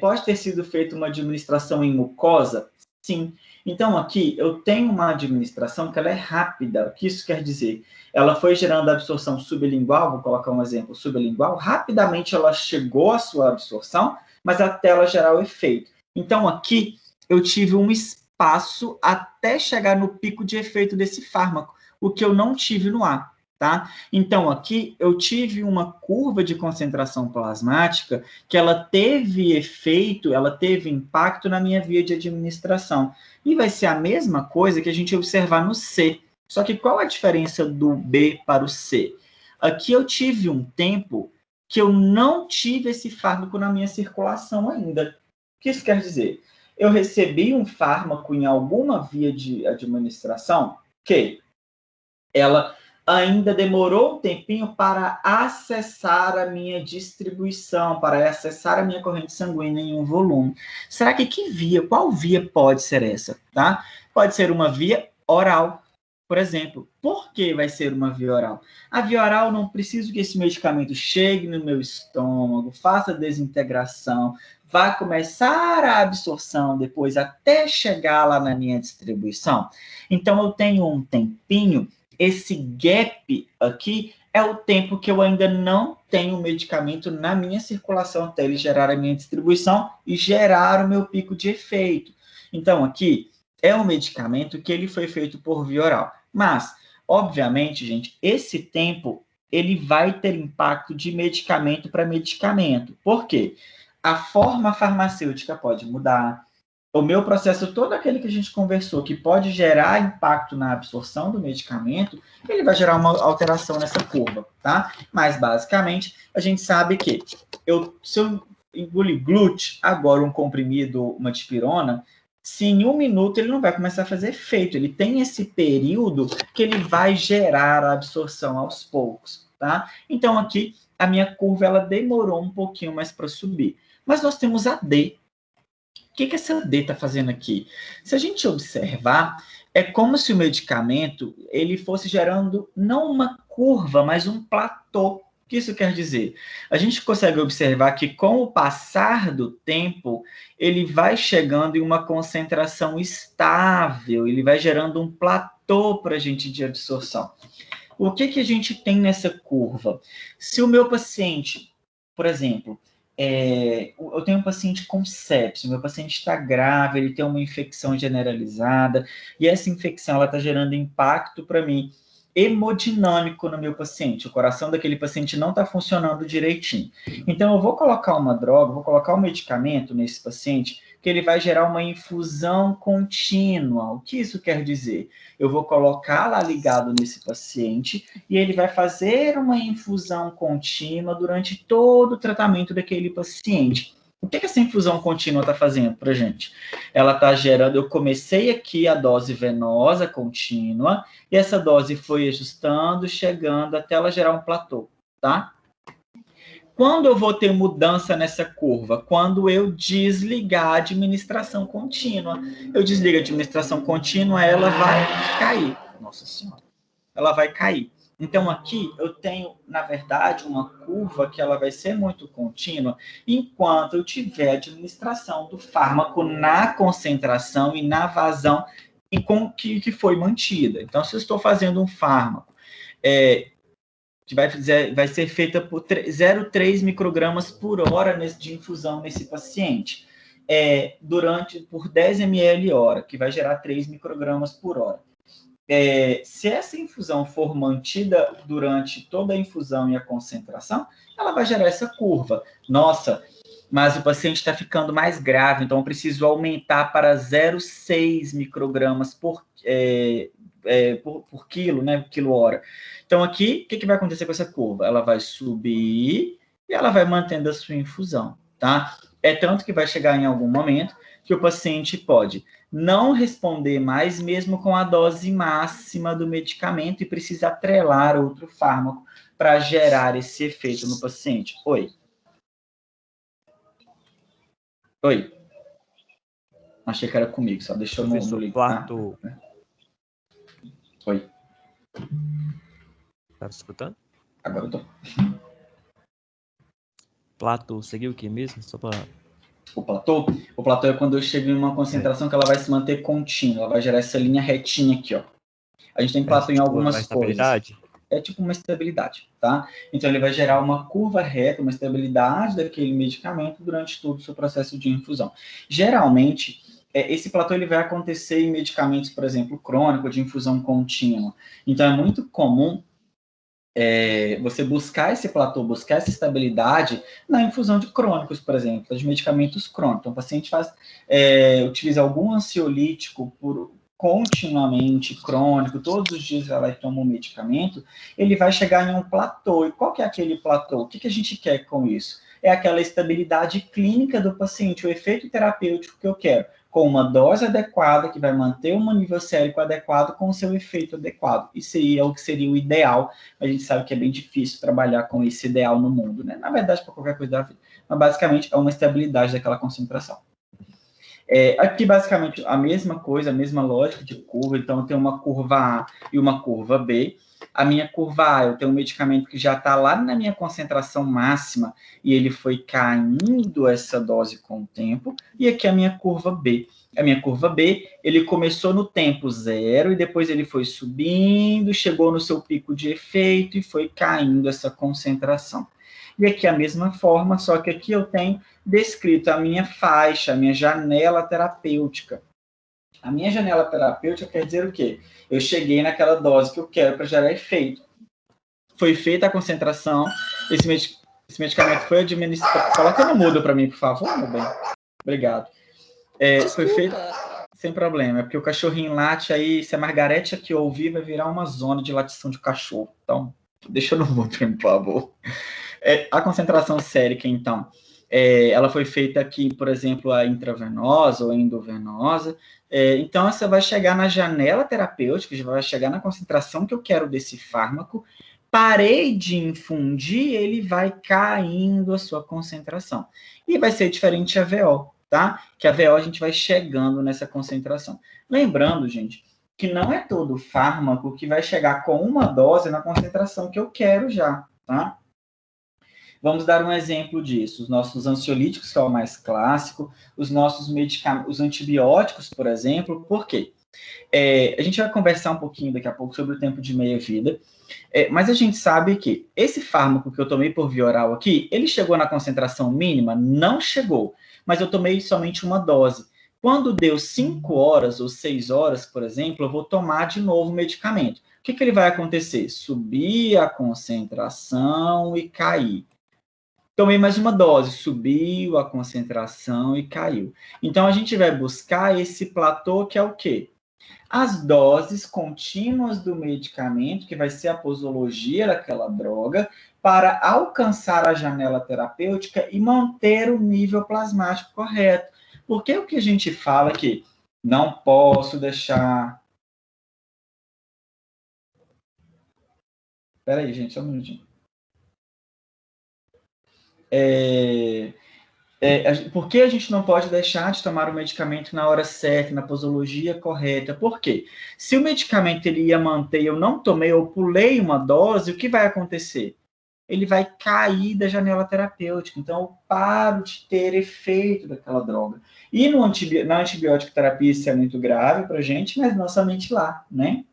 Pode ter sido feita uma administração em mucosa? Sim. Então, aqui, eu tenho uma administração que ela é rápida. O que isso quer dizer? Ela foi gerando a absorção sublingual, vou colocar um exemplo sublingual, rapidamente ela chegou à sua absorção, mas até ela gerar o efeito. Então, aqui, eu tive um espaço até chegar no pico de efeito desse fármaco, o que eu não tive no A. tá? Então, aqui eu tive uma curva de concentração plasmática que ela teve efeito, ela teve impacto na minha via de administração. E vai ser a mesma coisa que a gente observar no C. Só que qual a diferença do B para o C? Aqui eu tive um tempo que eu não tive esse fármaco na minha circulação ainda. O que isso quer dizer? Eu recebi um fármaco em alguma via de administração que ela ainda demorou um tempinho para acessar a minha distribuição, para acessar a minha corrente sanguínea em um volume. Será que via, qual via pode ser essa? Tá? Pode ser uma via oral, por exemplo. Por que vai ser uma via oral? A via oral não preciso que esse medicamento chegue no meu estômago, faça desintegração, vai começar a absorção depois até chegar lá na minha distribuição. Então, eu tenho um tempinho. Esse gap aqui é o tempo que eu ainda não tenho o medicamento na minha circulação até ele gerar a minha distribuição e gerar o meu pico de efeito. Então, aqui é um medicamento que ele foi feito por via oral. Mas, obviamente, gente, esse tempo ele vai ter impacto de medicamento para medicamento. Por quê? A forma farmacêutica pode mudar. O meu processo, todo aquele que a gente conversou, que pode gerar impacto na absorção do medicamento, ele vai gerar uma alteração nessa curva, tá? Mas, basicamente, a gente sabe que se eu engolir glute, agora um comprimido, uma dipirona, se em 1 minuto ele não vai começar a fazer efeito. Ele tem esse período que ele vai gerar a absorção aos poucos, tá? Então, aqui, a minha curva, ela demorou um pouquinho mais para subir. Mas nós temos a D. O que essa D está fazendo aqui? Se a gente observar, é como se o medicamento ele fosse gerando não uma curva, mas um platô. O que isso quer dizer? A gente consegue observar que com o passar do tempo, ele vai chegando em uma concentração estável, ele vai gerando um platô para a gente de absorção. O que a gente tem nessa curva? Se o meu paciente, por exemplo, eu tenho um paciente com sepsis, meu paciente está grave, ele tem uma infecção generalizada, e essa infecção está gerando impacto para mim hemodinâmico no meu paciente. O coração daquele paciente não está funcionando direitinho. Então, eu vou colocar uma droga, vou colocar um medicamento nesse paciente, que ele vai gerar uma infusão contínua. O que isso quer dizer? Eu vou colocar lá ligado nesse paciente e ele vai fazer uma infusão contínua durante todo o tratamento daquele paciente. O que essa infusão contínua está fazendo para a gente? Ela está gerando, eu comecei aqui a dose venosa contínua, e essa dose foi ajustando, chegando até ela gerar um platô, tá? Quando eu vou ter mudança nessa curva? Quando eu desligar a administração contínua. Eu desligo a administração contínua, ela vai cair. Nossa Senhora. Ela vai cair. Então, aqui eu tenho, na verdade, uma curva que ela vai ser muito contínua enquanto eu tiver administração do fármaco na concentração e na vazão que foi mantida. Então, se eu estou fazendo um fármaco que vai ser feita por 0,3 microgramas por hora de infusão nesse paciente, por 10 ml hora, que vai gerar 3 microgramas por hora. Se essa infusão for mantida durante toda a infusão e a concentração, ela vai gerar essa curva. Nossa, mas o paciente está ficando mais grave, então eu preciso aumentar para 0,6 microgramas por quilo, né, quilo-hora. Então, aqui, o que vai acontecer com essa curva? Ela vai subir e ela vai mantendo a sua infusão, tá? É tanto que vai chegar em algum momento que o paciente pode não responder mais, mesmo com a dose máxima do medicamento, e precisa atrelar outro fármaco para gerar esse efeito no paciente. Oi. Achei que era comigo, só deixa eu não ligar. Oi. Tá me escutando? Agora eu tô. Platô, seria o que mesmo? Só para... O platô é quando eu chego em uma concentração que ela vai se manter contínua, ela vai gerar essa linha retinha aqui, ó. A gente tem platô em algumas coisas. É tipo uma estabilidade, tá? Então, ele vai gerar uma curva reta, uma estabilidade daquele medicamento durante todo o seu processo de infusão. Geralmente, esse platô ele vai acontecer em medicamentos, por exemplo, crônico, de infusão contínua. Então, é muito comum você buscar esse platô, buscar essa estabilidade na infusão de crônicos, por exemplo, de medicamentos crônicos. Então, o paciente utiliza algum ansiolítico continuamente, crônico, todos os dias ela toma um medicamento, ele vai chegar em um platô. E qual que é aquele platô? O que a gente quer com isso? É aquela estabilidade clínica do paciente, o efeito terapêutico que eu quero, com uma dose adequada, que vai manter um nível sérico adequado com o seu efeito adequado. Isso aí é o que seria o ideal. A gente sabe que é bem difícil trabalhar com esse ideal no mundo, né? Na verdade, para qualquer coisa da vida. Mas, basicamente, é uma estabilidade daquela concentração. Aqui, basicamente, a mesma coisa, a mesma lógica de curva. Então, eu tenho uma curva A e uma curva B. A minha curva A, eu tenho um medicamento que já está lá na minha concentração máxima e ele foi caindo essa dose com o tempo. E aqui a minha curva B. A minha curva B, ele começou no tempo 0 e depois ele foi subindo, chegou no seu pico de efeito e foi caindo essa concentração. E aqui a mesma forma, só que aqui eu tenho descrito a minha faixa, a minha janela terapêutica. A minha janela terapêutica quer dizer o quê? Eu cheguei naquela dose que eu quero para gerar efeito. Foi feita a concentração, esse medicamento foi administrado. Coloca no mudo para mim, por favor, meu bem. Obrigado. Foi feito sem problema, é porque o cachorrinho late aí, se a Margarete aqui ouvir, vai virar uma zona de latição de cachorro. Então, deixa no mudo, por favor. A concentração sérica, então, ela foi feita aqui, por exemplo, a intravenosa ou endovenosa. Então, essa vai chegar na janela terapêutica, já vai chegar na concentração que eu quero desse fármaco. Parei de infundir, ele vai caindo a sua concentração. E vai ser diferente a VO, tá? Que a VO a gente vai chegando nessa concentração. Lembrando, gente, que não é todo fármaco que vai chegar com uma dose na concentração que eu quero já, tá? Vamos dar um exemplo disso. Os nossos ansiolíticos, que é o mais clássico, os nossos medicamentos, os antibióticos, por exemplo. Por quê? A gente vai conversar um pouquinho daqui a pouco sobre o tempo de meia-vida, mas a gente sabe que esse fármaco que eu tomei por via oral aqui, ele chegou na concentração mínima? Não chegou, mas eu tomei somente uma dose. Quando deu 5 horas ou 6 horas, por exemplo, eu vou tomar de novo o medicamento. O que ele vai acontecer? Subir a concentração e cair. Tomei mais uma dose, subiu a concentração e caiu. Então, a gente vai buscar esse platô que é o quê? As doses contínuas do medicamento, que vai ser a posologia daquela droga, para alcançar a janela terapêutica e manter o nível plasmático correto. Porque o que a gente fala aqui? Não posso deixar... Espera aí, gente, só um minutinho. Por que a gente não pode deixar de tomar o medicamento na hora certa, na posologia correta? Por quê? Se o medicamento ele ia manter, eu não tomei, eu pulei uma dose, o que vai acontecer? Ele vai cair da janela terapêutica. Então, eu paro de ter efeito daquela droga. E na antibiótico terapia isso é muito grave para a gente, mas não somente lá, né?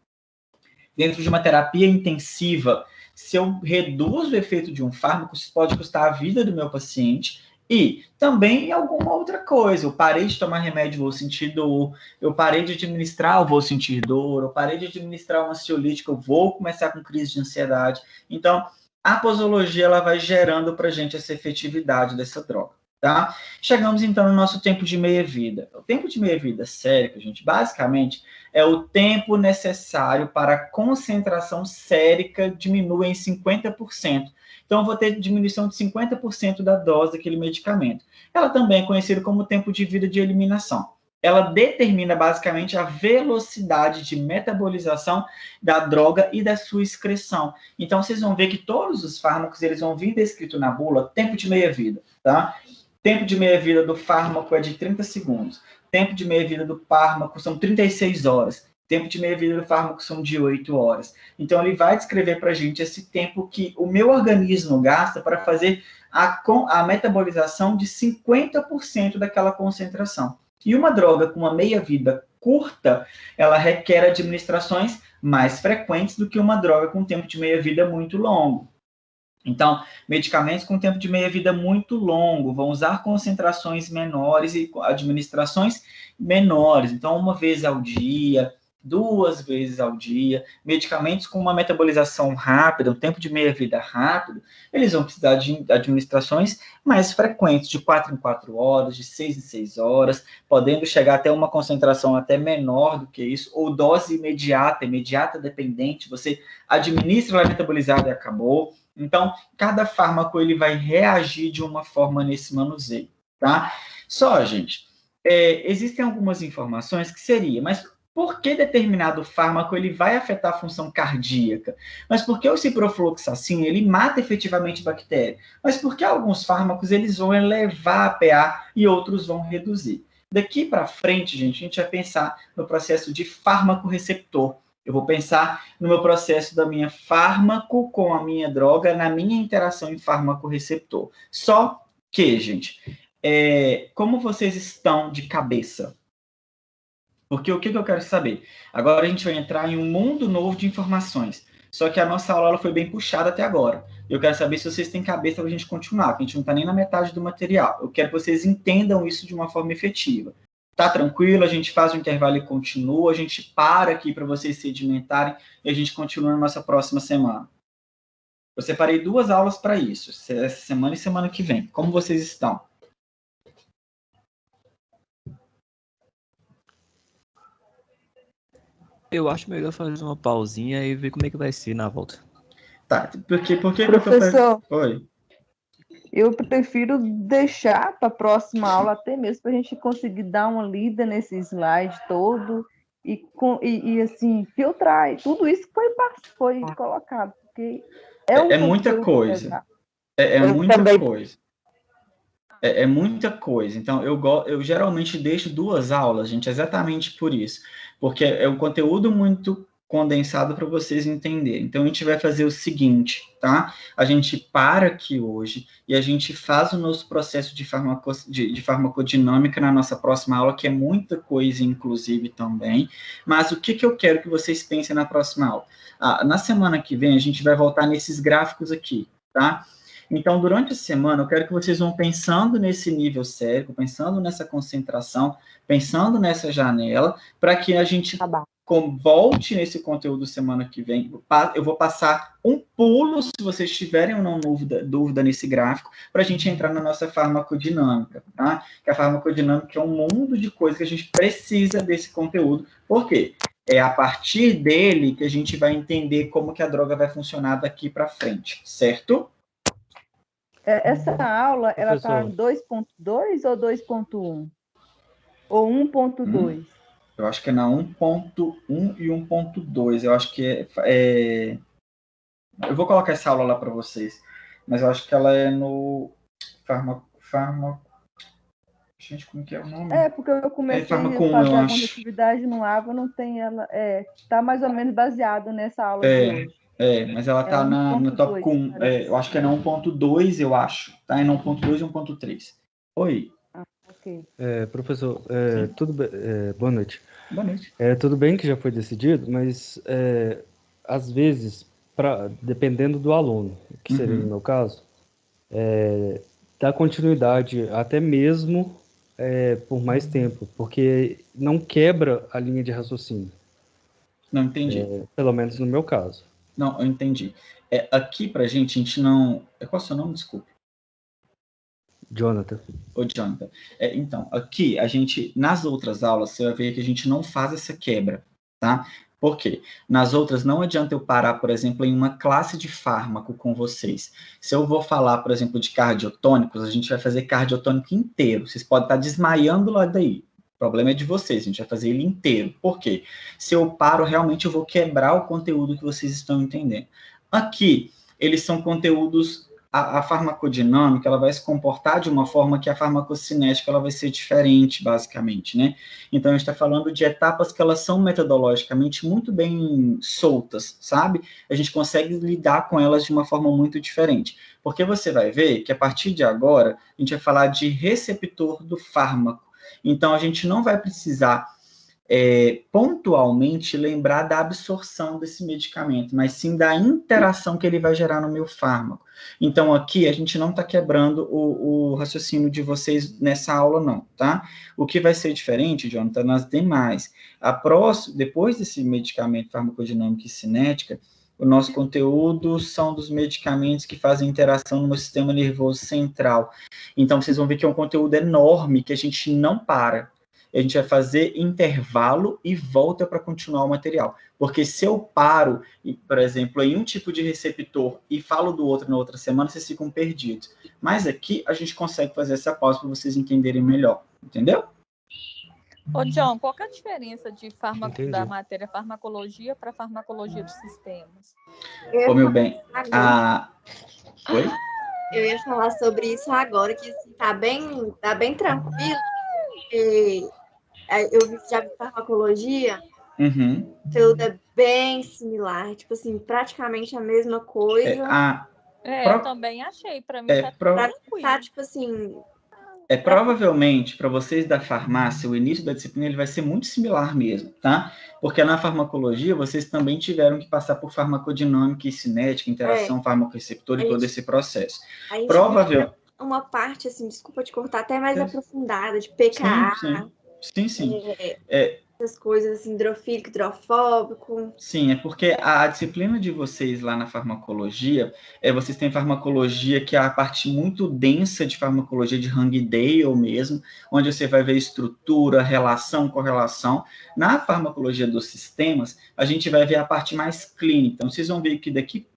Dentro de uma terapia intensiva, se eu reduzo o efeito de um fármaco, isso pode custar a vida do meu paciente e também alguma outra coisa. Eu parei de tomar remédio, vou sentir dor. Eu parei de administrar, eu vou sentir dor. Eu parei de administrar um ansiolítico, eu vou começar com crise de ansiedade. Então, a posologia ela vai gerando para a gente essa efetividade dessa droga. Tá? Chegamos, então, no nosso tempo de meia-vida. O tempo de meia-vida sérica, gente, basicamente, é o tempo necessário para a concentração sérica diminuir em 50%. Então, eu vou ter diminuição de 50% da dose daquele medicamento. Ela também é conhecida como tempo de vida de eliminação. Ela determina, basicamente, a velocidade de metabolização da droga e da sua excreção. Então, vocês vão ver que todos os fármacos, eles vão vir descrito na bula, tempo de meia-vida, tá? Tempo de meia-vida do fármaco é de 30 segundos. Tempo de meia-vida do fármaco são 36 horas. Tempo de meia-vida do fármaco são de 8 horas. Então, ele vai descrever para a gente esse tempo que o meu organismo gasta para fazer a metabolização de 50% daquela concentração. E uma droga com uma meia-vida curta, ela requer administrações mais frequentes do que uma droga com tempo de meia-vida muito longo. Então, medicamentos com tempo de meia-vida muito longo vão usar concentrações menores e administrações menores. Então, uma vez ao dia, 2 vezes ao dia, medicamentos com uma metabolização rápida, um tempo de meia-vida rápido, eles vão precisar de administrações mais frequentes, de 4 em 4 horas, de 6 em 6 horas, podendo chegar até uma concentração até menor do que isso, ou dose imediata dependente, você administra, vai metabolizar e acabou. Então, cada fármaco ele vai reagir de uma forma nesse manuseio, tá? Só, gente, existem algumas informações que seria, mas por que determinado fármaco ele vai afetar a função cardíaca? Mas por que o ciprofloxacin ele mata efetivamente bactéria? Mas por que alguns fármacos eles vão elevar a pA e outros vão reduzir? Daqui para frente, gente, a gente vai pensar no processo de fármaco receptor. Eu vou pensar no meu processo da minha fármaco com a minha droga, na minha interação em fármaco-receptor. Só que, gente, como vocês estão de cabeça? Porque o que eu quero saber? Agora a gente vai entrar em um mundo novo de informações. Só que a nossa aula ela foi bem puxada até agora. Eu quero saber se vocês têm cabeça para a gente continuar, porque a gente não está nem na metade do material. Eu quero que vocês entendam isso de uma forma efetiva. Tá tranquilo, a gente faz o intervalo e continua, a gente para aqui para vocês sedimentarem e a gente continua na nossa próxima semana. Eu separei 2 aulas para isso, essa semana e semana que vem. Como vocês estão? Eu acho melhor fazer uma pausinha e ver como é que vai ser na volta. Tá, porque Professor, Oi. eu prefiro deixar para a próxima aula, até mesmo para a gente conseguir dar uma lida nesse slide todo e assim, filtrar tudo isso que foi colocado, porque é muita coisa. É muita coisa. É muita coisa. Então, eu geralmente deixo 2 aulas, gente, exatamente por isso. Porque é um conteúdo muito condensado para vocês entenderem. Então, a gente vai fazer o seguinte, tá? A gente para aqui hoje e a gente faz o nosso processo de farmacodinâmica na nossa próxima aula, que é muita coisa, inclusive, também. Mas o que eu quero que vocês pensem na próxima aula? Na semana que vem, a gente vai voltar nesses gráficos aqui, tá? Então, durante a semana, eu quero que vocês vão pensando nesse nível sérico, pensando nessa concentração, pensando nessa janela, para que a gente volte nesse conteúdo semana que vem. Eu vou passar um pulo, se vocês tiverem ou não dúvida nesse gráfico, para a gente entrar na nossa farmacodinâmica, tá? Que a farmacodinâmica é um mundo de coisas que a gente precisa desse conteúdo. Por quê? É a partir dele que a gente vai entender como que a droga vai funcionar daqui para frente, certo? Essa aula, ela está em 2.2 ou 2.1? Ou 1.2? Eu acho que é na 1.1 e 1.2. Eu acho que eu vou colocar essa aula lá para vocês, mas eu acho que ela é no Gente, como que é o nome? Porque eu comecei a fazer alguma atividade no AVA, não tem ela. Está mais ou menos baseado nessa aula de hoje. Mas ela está no tópico 1. Eu acho que é na 1.2, eu acho. Tá? É na 1.2 e 1.3. Oi. Ok. Professor, boa noite. Boa noite. Tudo bem que já foi decidido, mas às vezes, dependendo do aluno, que seria no meu caso, dá continuidade até mesmo por mais tempo, porque não quebra a linha de raciocínio. Não entendi. Pelo menos no meu caso. Não, eu entendi. Aqui pra gente, a gente não... Qual é o seu nome? Desculpe. Jonathan. Ô, Jonathan. Então, aqui, a gente, nas outras aulas, você vai ver que a gente não faz essa quebra, tá? Por quê? Nas outras, não adianta eu parar, por exemplo, em uma classe de fármaco com vocês. Se eu vou falar, por exemplo, de cardiotônicos, a gente vai fazer cardiotônico inteiro. Vocês podem estar desmaiando lá daí. O problema é de vocês, a gente vai fazer ele inteiro. Por quê? Se eu paro, realmente eu vou quebrar o conteúdo que vocês estão entendendo. Aqui, eles são conteúdos... A farmacodinâmica, ela vai se comportar de uma forma que a farmacocinética, ela vai ser diferente, basicamente, né? Então, a gente está falando de etapas que elas são metodologicamente muito bem soltas, sabe? A gente consegue lidar com elas de uma forma muito diferente. Porque você vai ver que, a partir de agora, a gente vai falar de receptor do fármaco. Então, a gente não vai precisar pontualmente lembrar da absorção desse medicamento, mas sim da interação que ele vai gerar no meu fármaco. Então, aqui, a gente não está quebrando o raciocínio de vocês nessa aula, não, tá? O que vai ser diferente, Jonathan, nas demais. Depois desse medicamento farmacodinâmica e cinética, o nosso conteúdo são dos medicamentos que fazem interação no meu sistema nervoso central. Então, vocês vão ver que é um conteúdo enorme que a gente não para. A gente vai fazer intervalo e volta para continuar o material. Porque se eu paro, por exemplo, em um tipo de receptor e falo do outro na outra semana, vocês ficam perdidos. Mas aqui a gente consegue fazer essa pausa para vocês entenderem melhor. Entendeu? Ô, John, qual que é a diferença de Entendi. da matéria farmacologia para farmacologia dos sistemas? Ô, meu bem, Oi? Eu ia falar sobre isso agora, que assim, tá bem tranquilo. Porque já vi farmacologia, tudo é bem similar, tipo assim, praticamente a mesma coisa. Eu também achei, para mim tá tranquilo. Tá, tipo assim... Provavelmente, para vocês da farmácia, o início da disciplina ele vai ser muito similar mesmo, tá? Porque na farmacologia, vocês também tiveram que passar por farmacodinâmica e cinética, interação farmacoreceptor e todo esse processo. Provavelmente... Uma parte, assim, desculpa te cortar, até mais aprofundada, de pKa. Sim. Essas coisas, assim, hidrofílico, hidrofóbico. Sim, é porque a disciplina de vocês lá na farmacologia, vocês têm farmacologia que é a parte muito densa de farmacologia de Hangdale mesmo, onde você vai ver estrutura, relação, correlação. Na farmacologia dos sistemas, a gente vai ver a parte mais clínica. Então, vocês vão ver que daqui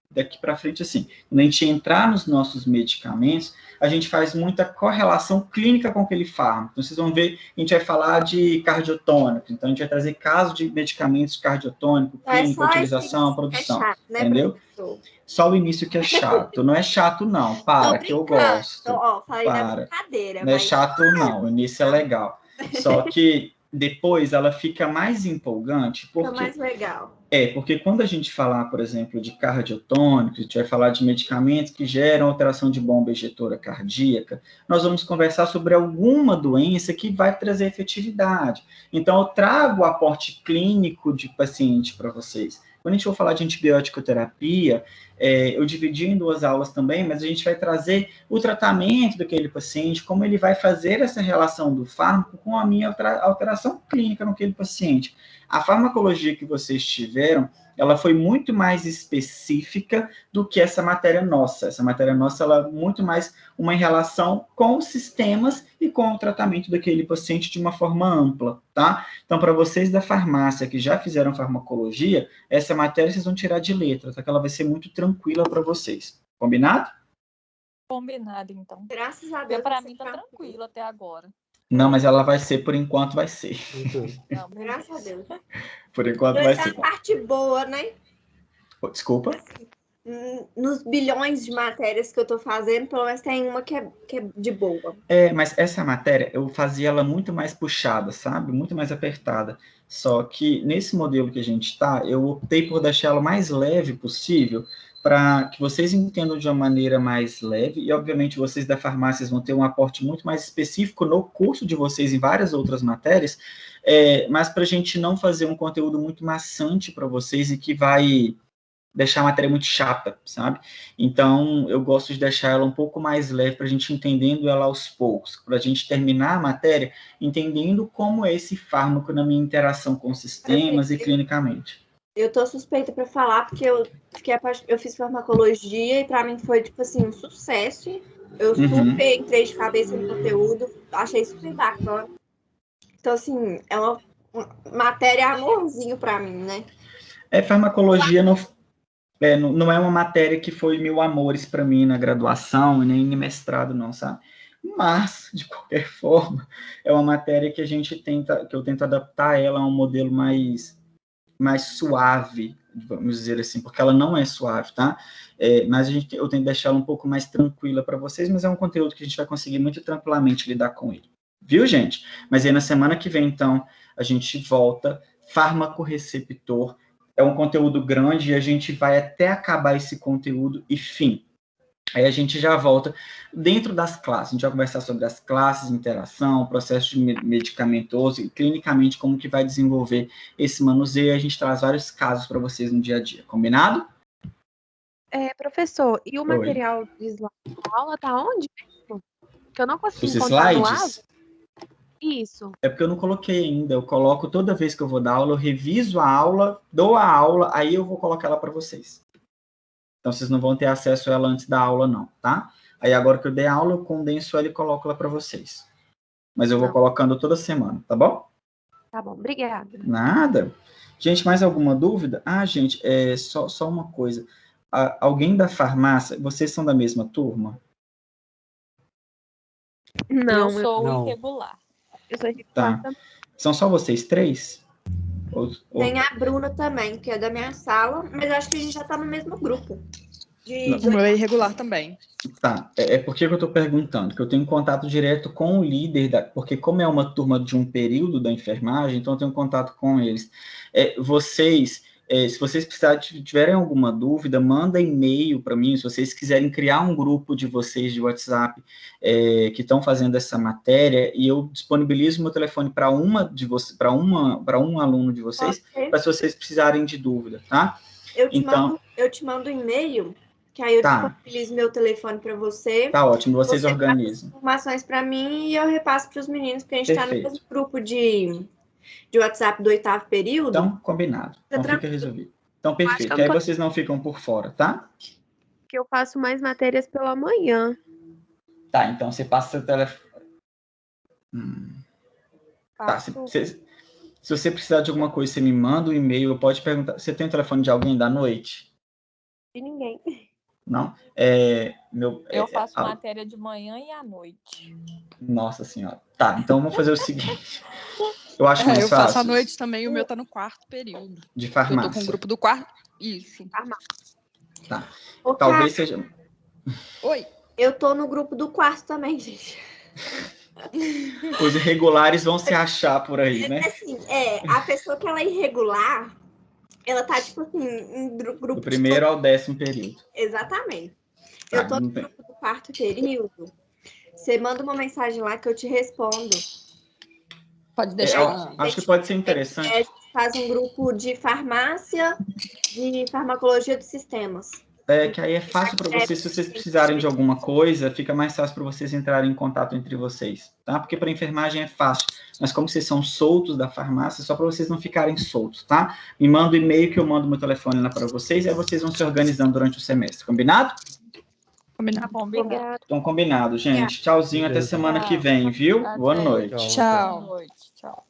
para frente, assim, quando a gente entrar nos nossos medicamentos, a gente faz muita correlação clínica com aquele fármaco. Então, vocês vão ver, a gente vai falar de cardiotônico, então a gente vai trazer casos de medicamentos cardiotônico, clínica, utilização, produção, chato, né, entendeu? Professor? Só o início que é chato. Não é chato, não. Que eu gosto. Falei na brincadeira. Não é chato, não. O início é legal. Só que depois ela fica mais empolgante. Fica mais legal. Porque quando a gente falar, por exemplo, de cardiotônicos, a gente vai falar de medicamentos que geram alteração de bomba ejetora cardíaca, nós vamos conversar sobre alguma doença que vai trazer efetividade. Então, eu trago o aporte clínico de paciente para vocês. Quando a gente for falar de antibiótico-terapia, eu dividi em 2 aulas também, mas a gente vai trazer o tratamento daquele paciente, como ele vai fazer essa relação do fármaco com a minha alteração clínica naquele paciente. A farmacologia que vocês tiveram, ela foi muito mais específica do que essa matéria nossa. Essa matéria nossa, ela é muito mais uma relação com os sistemas e com o tratamento daquele paciente de uma forma ampla, tá? Então, para vocês da farmácia que já fizeram farmacologia, essa matéria vocês vão tirar de letra, tá? Que ela vai ser muito tranquila para vocês. Combinado? Combinado, então. Graças a Deus. Para mim tá tranquilo até agora. Não, mas ela vai ser, por enquanto, vai ser. Não, graças a Deus. Por enquanto vai ser. A parte boa, né? Desculpa? Nos bilhões de matérias que eu tô fazendo, pelo menos tem uma que é de boa. Mas essa matéria, eu fazia ela muito mais puxada, sabe? Muito mais apertada. Só que, nesse modelo que a gente tá, eu optei por deixar ela o mais leve possível, para que vocês entendam de uma maneira mais leve, e obviamente vocês da farmácia vão ter um aporte muito mais específico no curso de vocês em várias outras matérias, mas para a gente não fazer um conteúdo muito maçante para vocês e que vai deixar a matéria muito chata, sabe? Então, eu gosto de deixar ela um pouco mais leve para a gente entendendo ela aos poucos, para a gente terminar a matéria entendendo como é esse fármaco na minha interação com sistemas e clinicamente. Eu tô suspeita para falar, porque eu fiz farmacologia e para mim foi, tipo assim, um sucesso. Eu super entrei de cabeça no conteúdo, achei super bacana. Então, assim, é uma matéria amorzinho para mim, né? Farmacologia não é uma matéria que foi 1000 amores para mim na graduação e nem no mestrado, não, sabe? Mas, de qualquer forma, é uma matéria que eu tento adaptar ela a um modelo mais suave, vamos dizer assim, porque ela não é suave, tá? Mas eu tento deixar ela um pouco mais tranquila para vocês, mas é um conteúdo que a gente vai conseguir muito tranquilamente lidar com ele. Viu, gente? Mas aí na semana que vem, então, a gente volta, fármaco-receptor, é um conteúdo grande e a gente vai até acabar esse conteúdo e fim. Aí a gente já volta dentro das classes. A gente vai conversar sobre as classes, interação, processo de medicamentoso e clinicamente como que vai desenvolver esse manuseio. A gente traz vários casos para vocês no dia a dia. Combinado? Professor, e o Oi. material de slide da aula tá onde mesmo? Que eu não consegui Os encontrar no slides? Asa. Isso. É porque eu não coloquei ainda. Eu coloco toda vez que eu vou dar aula, eu reviso a aula, dou a aula, aí eu vou colocar ela para vocês. Então, vocês não vão ter acesso a ela antes da aula, não, tá? Aí, agora que eu dei a aula, eu condenso ela e coloco ela para vocês. Mas eu vou colocando toda semana, tá bom? Tá bom, obrigada. Nada. Gente, mais alguma dúvida? Ah, gente, só uma coisa. Alguém da farmácia, vocês são da mesma turma? Não, eu sou não. irregular. eu sou irregular Tá. também. São só vocês 3? Tem a Bruna também, que é da minha sala, mas eu acho que a gente já tá no mesmo grupo. O meu é irregular também. Tá, por que eu estou perguntando? Que eu tenho contato direto com o líder, porque como é uma turma de um período da enfermagem, então eu tenho contato com eles. Se vocês tiverem alguma dúvida, manda e-mail para mim, se vocês quiserem criar um grupo de vocês de WhatsApp que estão fazendo essa matéria, e eu disponibilizo meu telefone para um aluno de vocês, para se vocês precisarem de dúvida, tá? Eu te mando um e-mail, que aí eu disponibilizo meu telefone para você. Tá ótimo, vocês Você organizam. passa informações para mim e eu repasso para os meninos, porque a gente está no mesmo grupo de WhatsApp do 8º período. Então, combinado. Então fica resolvido. Então, perfeito. Aí vocês não ficam por fora, tá? Que eu faço mais matérias pela manhã. Tá, então você passa seu telefone. Tá, se você precisar de alguma coisa, você me manda um e-mail, pode perguntar. Você tem o telefone de alguém da noite? De ninguém. Não? Eu faço matéria de manhã e à noite. Nossa senhora. Tá, então vamos fazer o seguinte. Eu acho mais fácil. Eu faço à noite também, o meu tá no 4º período. De farmácia. Eu tô com o grupo do 4º. Isso. Tá. Ô, Talvez seja. Oi. Eu tô no grupo do 4º também, gente. Os irregulares vão se achar por aí, né? Assim, a pessoa que ela é irregular, ela tá, tipo assim, em grupo... Do 1º ao 10º período. Exatamente. Eu tô no grupo do 4º período, você manda uma mensagem lá que eu te respondo. Pode deixar. Acho que pode ser interessante. A gente faz um grupo de farmácia, de farmacologia dos sistemas. Que aí é fácil para vocês, se vocês precisarem de alguma coisa, fica mais fácil para vocês entrarem em contato entre vocês, tá? Porque para enfermagem é fácil, mas como vocês são soltos da farmácia, só para vocês não ficarem soltos, tá? Me manda um e-mail que eu mando meu telefone lá para vocês, e aí vocês vão se organizando durante o semestre, combinado? Combinado. Então, combinado, gente. Tchauzinho, até semana que vem, viu? Boa noite. Tchau. Boa noite. Tchau.